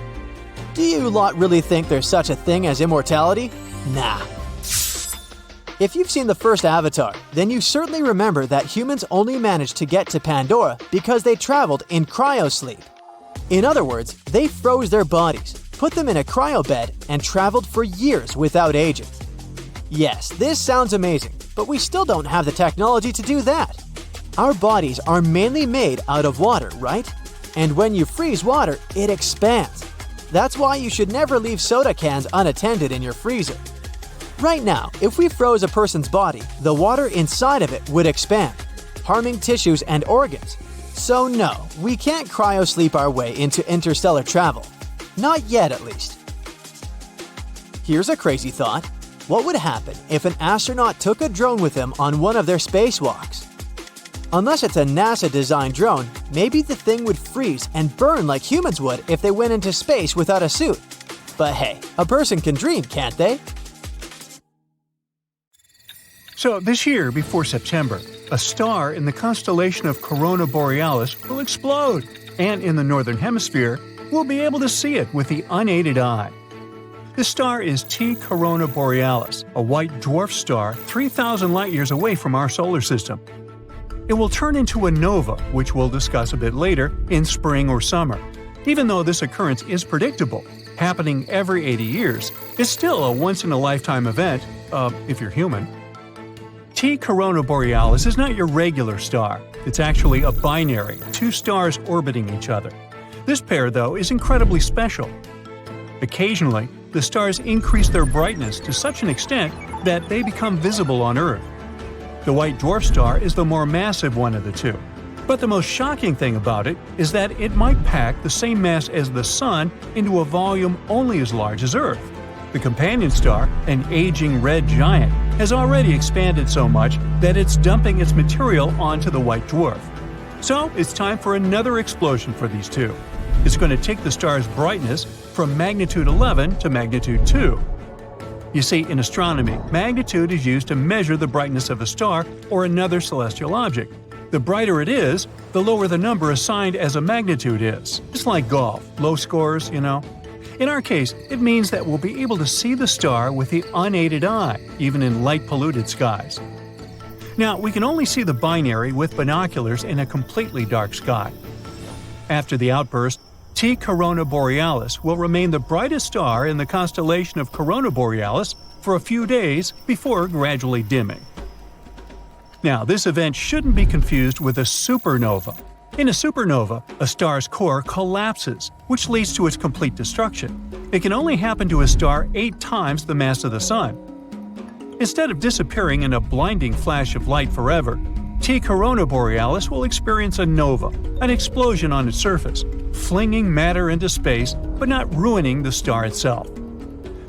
Do you lot really think there's such a thing as immortality? Nah. If you've seen the first Avatar, then you certainly remember that humans only managed to get to Pandora because they traveled in cryosleep. In other words, they froze their bodies, put them in a cryobed, and traveled for years without aging. Yes, this sounds amazing, but we still don't have the technology to do that. Our bodies are mainly made out of water, right? And when you freeze water, it expands. That's why you should never leave soda cans unattended in your freezer. Right now, if we froze a person's body, the water inside of it would expand. harming tissues and organs. So no, we can't cryosleep our way into interstellar travel. Not yet, at least. Here's a crazy thought. What would happen if an astronaut took a drone with him on one of their spacewalks? Unless it's a NASA-designed drone, maybe the thing would freeze and burn like humans would if they went into space without a suit. But hey, a person can dream, can't they? So this year, before September, a star in the constellation of Corona Borealis will explode, and in the Northern Hemisphere, we'll be able to see it with the unaided eye. This star is T Corona Borealis, a white dwarf star 3,000 light-years away from our solar system. It will turn into a nova, which we'll discuss a bit later, in spring or summer. Even though this occurrence is predictable, happening every 80 years, it's still a once-in-a-lifetime event, if you're human. T Corona Borealis is not your regular star. It's actually a binary, two stars orbiting each other. This pair, though, is incredibly special. Occasionally, the stars increase their brightness to such an extent that they become visible on Earth. The white dwarf star is the more massive one of the two. But the most shocking thing about it is that it might pack the same mass as the Sun into a volume only as large as Earth. The companion star, an aging red giant, has already expanded so much that it's dumping its material onto the white dwarf. So it's time for another explosion for these two. It's going to take the star's brightness from magnitude 11 to magnitude 2. You see, in astronomy, magnitude is used to measure the brightness of a star or another celestial object. The brighter it is, the lower the number assigned as a magnitude is. It's like golf, low scores, you know. In our case, it means that we'll be able to see the star with the unaided eye, even in light-polluted skies. Now, we can only see the binary with binoculars in a completely dark sky. After the outburst, T Corona Borealis will remain the brightest star in the constellation of Corona Borealis for a few days before gradually dimming. Now, this event shouldn't be confused with a supernova. In a supernova, a star's core collapses, which leads to its complete destruction. It can only happen to a star 8 times the mass of the Sun. Instead of disappearing in a blinding flash of light forever, T Corona Borealis will experience a nova, an explosion on its surface, flinging matter into space but not ruining the star itself.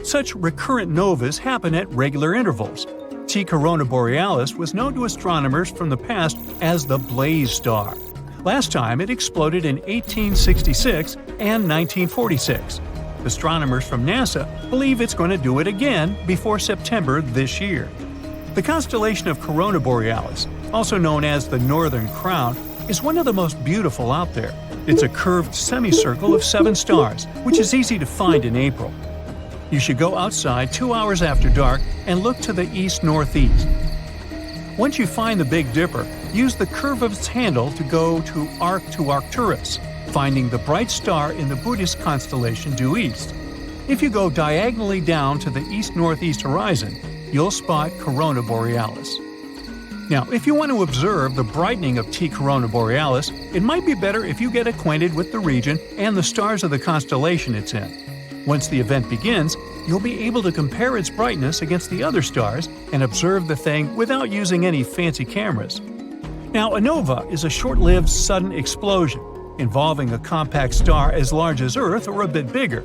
Such recurrent novas happen at regular intervals. T Corona Borealis was known to astronomers from the past as the Blaze Star. Last time it exploded in 1866 and 1946. Astronomers from NASA believe it's going to do it again before September this year. The constellation of Corona Borealis, also known as the Northern Crown, is one of the most beautiful out there. It's a curved semicircle of 7 stars, which is easy to find in April. You should go outside 2 hours after dark and look to the east-northeast. Once you find the Big Dipper, use the curve of its handle to go to Arcturus, finding the bright star in the Buddhist constellation due east. If you go diagonally down to the east-northeast horizon, you'll spot Corona Borealis. Now, if you want to observe the brightening of T Corona Borealis, it might be better if you get acquainted with the region and the stars of the constellation it's in. Once the event begins, you'll be able to compare its brightness against the other stars and observe the thing without using any fancy cameras. Now, a nova is a short-lived sudden explosion, involving a compact star as large as Earth or a bit bigger.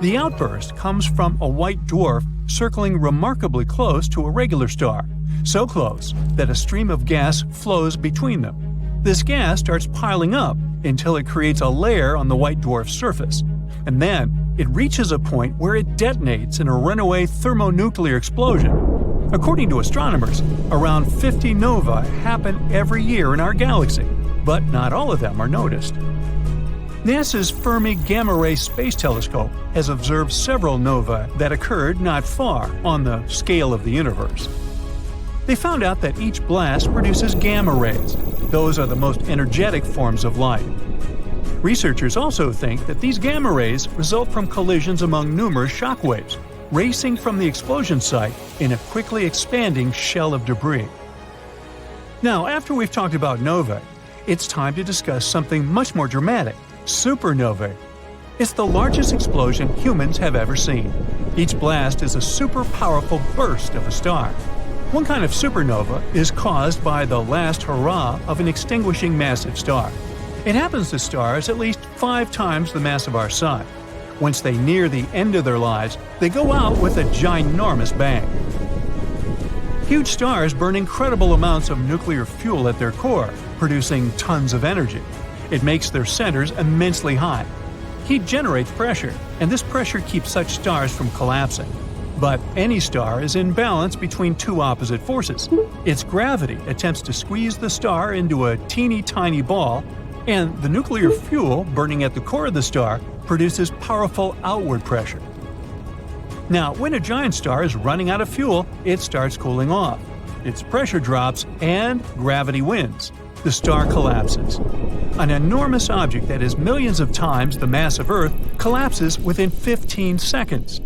The outburst comes from a white dwarf circling remarkably close to a regular star, so close that a stream of gas flows between them. This gas starts piling up until it creates a layer on the white dwarf's surface, and then it reaches a point where it detonates in a runaway thermonuclear explosion. According to astronomers, around 50 nova happen every year in our galaxy, but not all of them are noticed. NASA's Fermi Gamma Ray Space Telescope has observed several nova that occurred not far on the scale of the universe. They found out that each blast produces gamma rays. Those are the most energetic forms of light. Researchers also think that these gamma rays result from collisions among numerous shock waves, racing from the explosion site in a quickly expanding shell of debris. Now, after we've talked about novae, it's time to discuss something much more dramatic: supernovae. It's the largest explosion humans have ever seen. Each blast is a super powerful burst of a star. One kind of supernova is caused by the last hurrah of an extinguishing massive star. It happens to stars at least 5 times the mass of our Sun. Once they near the end of their lives, they go out with a ginormous bang. Huge stars burn incredible amounts of nuclear fuel at their core, producing tons of energy. It makes their centers immensely hot. Heat generates pressure, and this pressure keeps such stars from collapsing. But any star is in balance between 2 opposite forces. Its gravity attempts to squeeze the star into a teeny tiny ball, and the nuclear fuel burning at the core of the star produces powerful outward pressure. Now, when a giant star is running out of fuel, it starts cooling off. Its pressure drops and gravity wins. The star collapses. An enormous object that is millions of times the mass of Earth collapses within 15 seconds.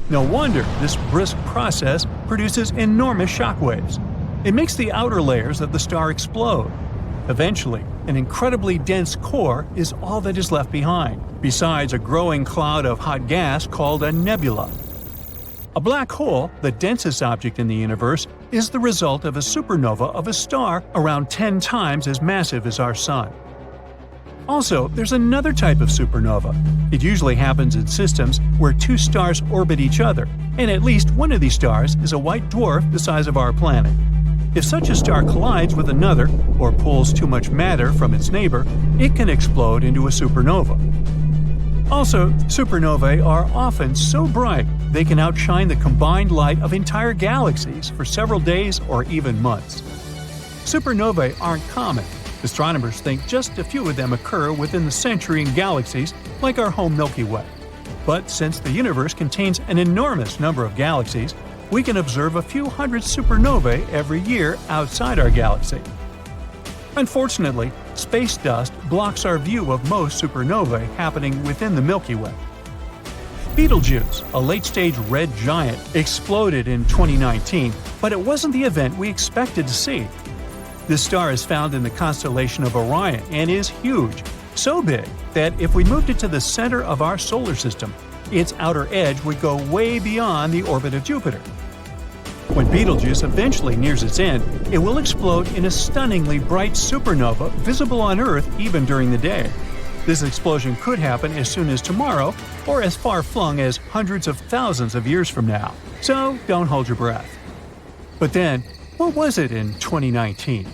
No wonder this brisk process produces enormous shock waves. It makes the outer layers of the star explode. Eventually, an incredibly dense core is all that is left behind, besides a growing cloud of hot gas called a nebula. A black hole, the densest object in the universe, is the result of a supernova of a star around 10 times as massive as our Sun. Also, there's another type of supernova. It usually happens in systems where 2 stars orbit each other, and at least one of these stars is a white dwarf the size of our planet. If such a star collides with another, or pulls too much matter from its neighbor, it can explode into a supernova. Also, supernovae are often so bright they can outshine the combined light of entire galaxies for several days or even months. Supernovae aren't common. Astronomers think just a few of them occur within the century in galaxies like our home Milky Way. But since the universe contains an enormous number of galaxies, we can observe a few hundred supernovae every year outside our galaxy. Unfortunately, space dust blocks our view of most supernovae happening within the Milky Way. Betelgeuse, a late-stage red giant, exploded in 2019, but it wasn't the event we expected to see. This star is found in the constellation of Orion and is huge, so big that if we moved it to the center of our solar system, its outer edge would go way beyond the orbit of Jupiter. When Betelgeuse eventually nears its end, it will explode in a stunningly bright supernova visible on Earth even during the day. This explosion could happen as soon as tomorrow or as far-flung as hundreds of thousands of years from now, so don't hold your breath. But then, what was it in 2019?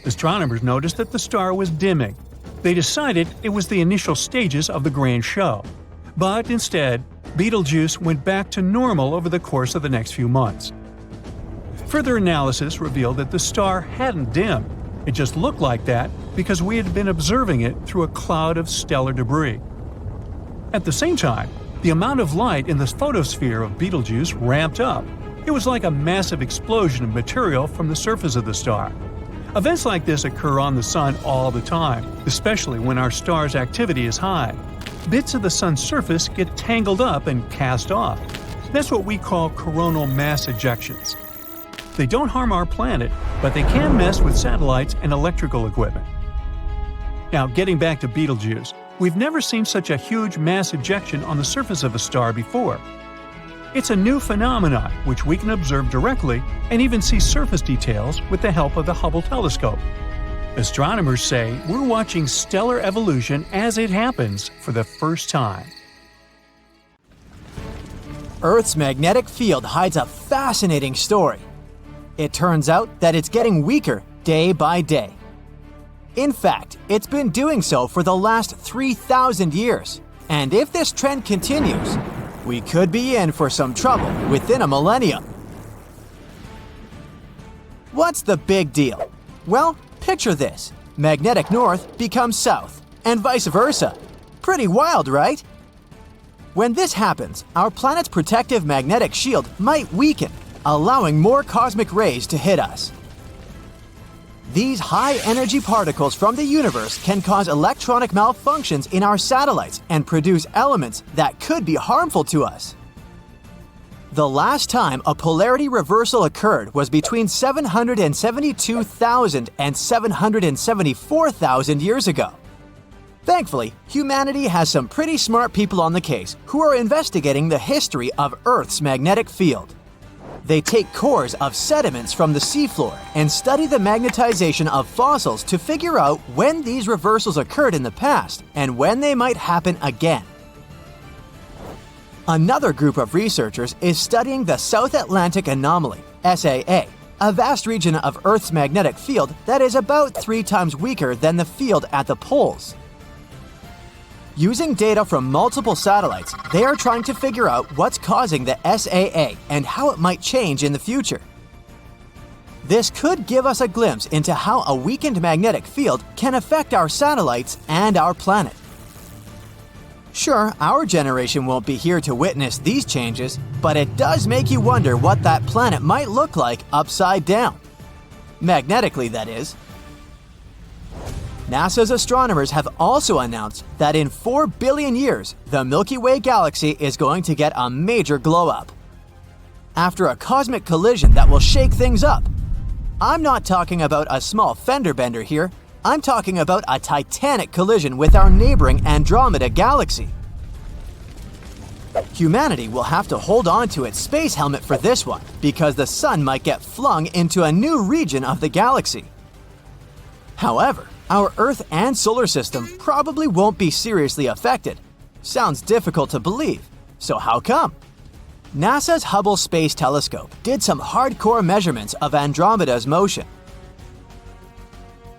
Astronomers noticed that the star was dimming. They decided it was the initial stages of the grand show. But instead, Betelgeuse went back to normal over the course of the next few months. Further analysis revealed that the star hadn't dimmed. It just looked like that because we had been observing it through a cloud of stellar debris. At the same time, the amount of light in the photosphere of Betelgeuse ramped up. It was like a massive explosion of material from the surface of the star. Events like this occur on the Sun all the time, especially when our star's activity is high. Bits of the Sun's surface get tangled up and cast off. That's what we call coronal mass ejections. They don't harm our planet, but they can mess with satellites and electrical equipment. Now, getting back to Betelgeuse, we've never seen such a huge mass ejection on the surface of a star before. It's a new phenomenon which we can observe directly and even see surface details with the help of the Hubble telescope. Astronomers say we're watching stellar evolution as it happens for the first time. Earth's magnetic field hides a fascinating story. It turns out that it's getting weaker day by day. In fact, it's been doing so for the last 3,000 years. And if this trend continues, we could be in for some trouble within a millennium. What's the big deal? Well, picture this. Magnetic north becomes south, and vice versa. Pretty wild, right? When this happens, our planet's protective magnetic shield might weaken, allowing more cosmic rays to hit us. These high-energy particles from the universe can cause electronic malfunctions in our satellites and produce elements that could be harmful to us. The last time a polarity reversal occurred was between 772,000 and 774,000 years ago. Thankfully, humanity has some pretty smart people on the case who are investigating the history of Earth's magnetic field. They take cores of sediments from the seafloor and study the magnetization of fossils to figure out when these reversals occurred in the past and when they might happen again. Another group of researchers is studying the South Atlantic Anomaly, SAA, a vast region of Earth's magnetic field that is about 3 times weaker than the field at the poles. Using data from multiple satellites, they are trying to figure out what's causing the SAA and how it might change in the future. This could give us a glimpse into how a weakened magnetic field can affect our satellites and our planet. Sure, our generation won't be here to witness these changes, but it does make you wonder what that planet might look like upside down. Magnetically, that is. NASA's astronomers have also announced that in 4 billion years, the Milky Way galaxy is going to get a major glow-up. After a cosmic collision that will shake things up. I'm not talking about a small fender bender here, I'm talking about a titanic collision with our neighboring Andromeda galaxy. Humanity will have to hold on to its space helmet for this one, because the sun might get flung into a new region of the galaxy. However, our Earth and solar system probably won't be seriously affected. Sounds difficult to believe, so how come? NASA's Hubble Space Telescope did some hardcore measurements of Andromeda's motion.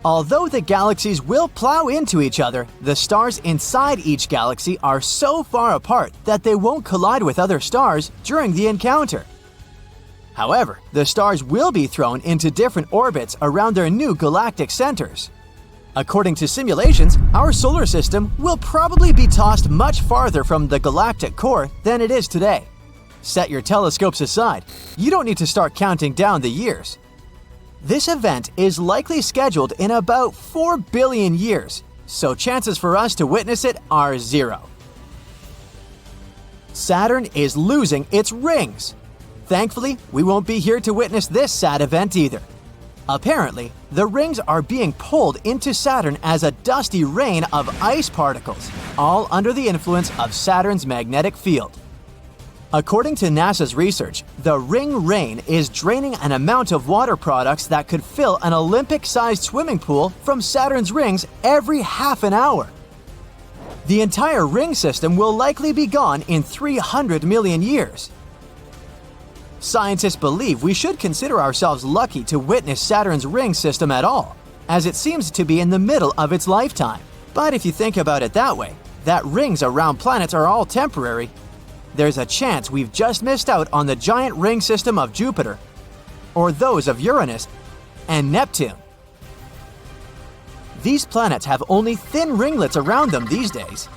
Although the galaxies will plow into each other, the stars inside each galaxy are so far apart that they won't collide with other stars during the encounter. However, the stars will be thrown into different orbits around their new galactic centers. According to simulations, our solar system will probably be tossed much farther from the galactic core than it is today. Set your telescopes aside. You don't need to start counting down the years. This event is likely scheduled in about 4 billion years, so chances for us to witness it are 0. Saturn is losing its rings. Thankfully, we won't be here to witness this sad event either. Apparently, the rings are being pulled into Saturn as a dusty rain of ice particles, all under the influence of Saturn's magnetic field. According to NASA's research, the ring rain is draining an amount of water products that could fill an Olympic-sized swimming pool from Saturn's rings every half an hour. The entire ring system will likely be gone in 300 million years. Scientists believe we should consider ourselves lucky to witness Saturn's ring system at all, as it seems to be in the middle of its lifetime. But if you think about it that way, that rings around planets are all temporary, there's a chance we've just missed out on the giant ring system of Jupiter, or those of Uranus and Neptune. These planets have only thin ringlets around them these days.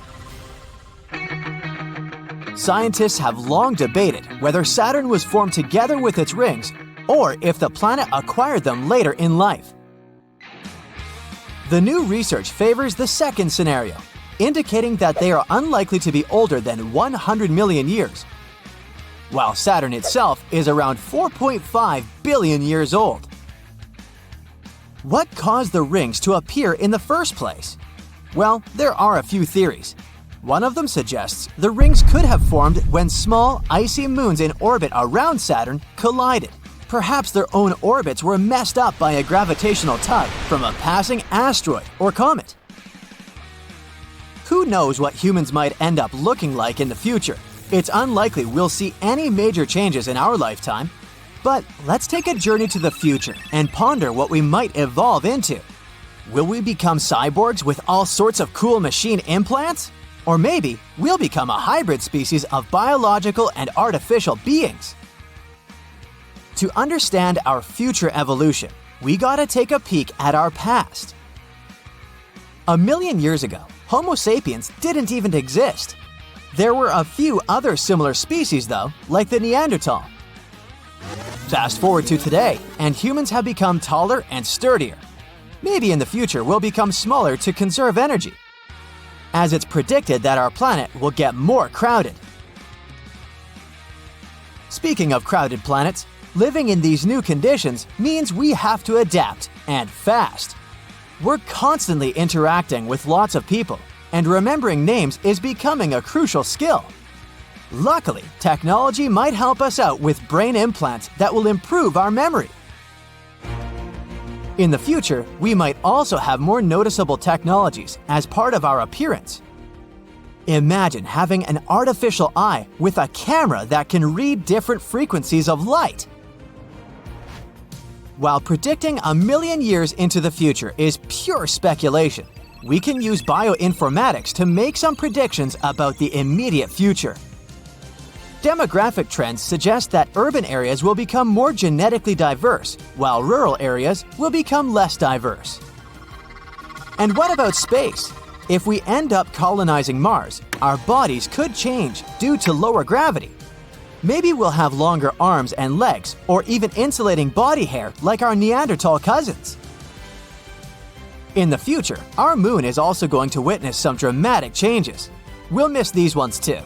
Scientists have long debated whether Saturn was formed together with its rings or if the planet acquired them later in life. The new research favors the second scenario, indicating that they are unlikely to be older than 100 million years, while Saturn itself is around 4.5 billion years old. What caused the rings to appear in the first place? Well, there are a few theories. One of them suggests the rings could have formed when small, icy moons in orbit around Saturn collided. Perhaps their own orbits were messed up by a gravitational tug from a passing asteroid or comet. Who knows what humans might end up looking like in the future? It's unlikely we'll see any major changes in our lifetime. But let's take a journey to the future and ponder what we might evolve into. Will we become cyborgs with all sorts of cool machine implants? Or maybe we'll become a hybrid species of biological and artificial beings. To understand our future evolution, we gotta take a peek at our past. 1 million years ago, Homo sapiens didn't even exist. There were a few other similar species though, like the Neanderthal. Fast forward to today, and humans have become taller and sturdier. Maybe in the future we'll become smaller to conserve energy, as it's predicted that our planet will get more crowded. Speaking of crowded planets, living in these new conditions means we have to adapt, and fast. We're constantly interacting with lots of people, and remembering names is becoming a crucial skill. Luckily, technology might help us out with brain implants that will improve our memory. In the future, we might also have more noticeable technologies as part of our appearance. Imagine having an artificial eye with a camera that can read different frequencies of light. While predicting 1,000,000 years into the future is pure speculation, we can use bioinformatics to make some predictions about the immediate future. Demographic trends suggest that urban areas will become more genetically diverse, while rural areas will become less diverse. And what about space? If we end up colonizing Mars, our bodies could change due to lower gravity. Maybe we'll have longer arms and legs, or even insulating body hair like our Neanderthal cousins. In the future, our moon is also going to witness some dramatic changes. We'll miss these ones too.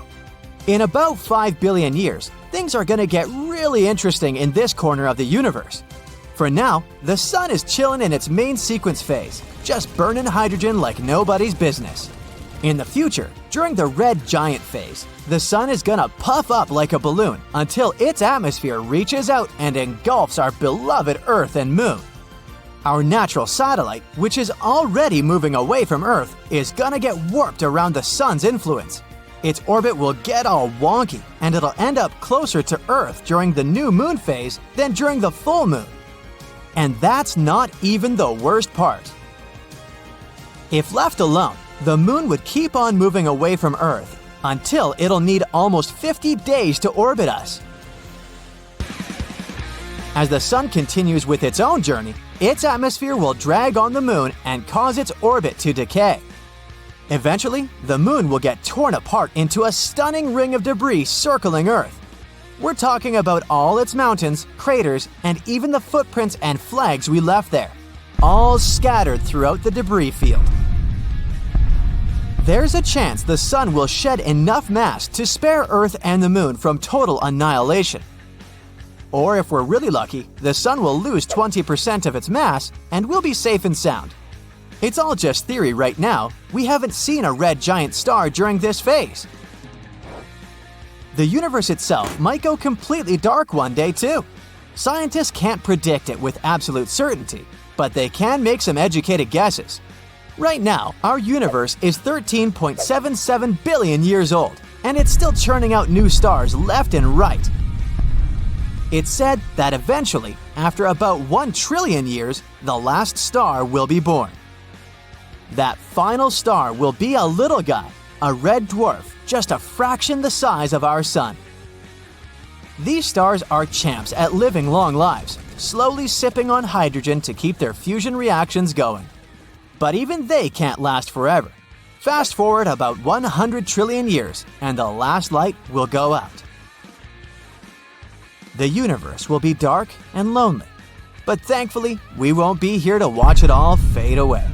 In about 5 billion years, things are going to get really interesting in this corner of the universe. For now, the sun is chilling in its main sequence phase, just burning hydrogen like nobody's business. In the future, during the red giant phase, the sun is gonna puff up like a balloon until its atmosphere reaches out and engulfs our beloved Earth and Moon. Our natural satellite, which is already moving away from Earth, is gonna get warped around the sun's influence. Its orbit will get all wonky, and it'll end up closer to Earth during the new moon phase than during the full moon. And that's not even the worst part. If left alone, the moon would keep on moving away from Earth until it'll need almost 50 days to orbit us. As the sun continues with its own journey, its atmosphere will drag on the moon and cause its orbit to decay. Eventually, the moon will get torn apart into a stunning ring of debris circling Earth. We're talking about all its mountains, craters, and even the footprints and flags we left there, all scattered throughout the debris field. There's a chance the sun will shed enough mass to spare Earth and the moon from total annihilation. Or if we're really lucky, the sun will lose 20% of its mass and we'll be safe and sound. It's all just theory right now. We haven't seen a red giant star during this phase. The universe itself might go completely dark one day too. Scientists can't predict it with absolute certainty, but they can make some educated guesses. Right now, our universe is 13.77 billion years old, and it's still churning out new stars left and right. It's said that eventually, after about 1 trillion years, the last star will be born. That final star will be a little guy, a red dwarf, just a fraction the size of our sun. These stars are champs at living long lives, slowly sipping on hydrogen to keep their fusion reactions going. But even they can't last forever. Fast forward about 100 trillion years, and the last light will go out. The universe will be dark and lonely, but thankfully, we won't be here to watch it all fade away.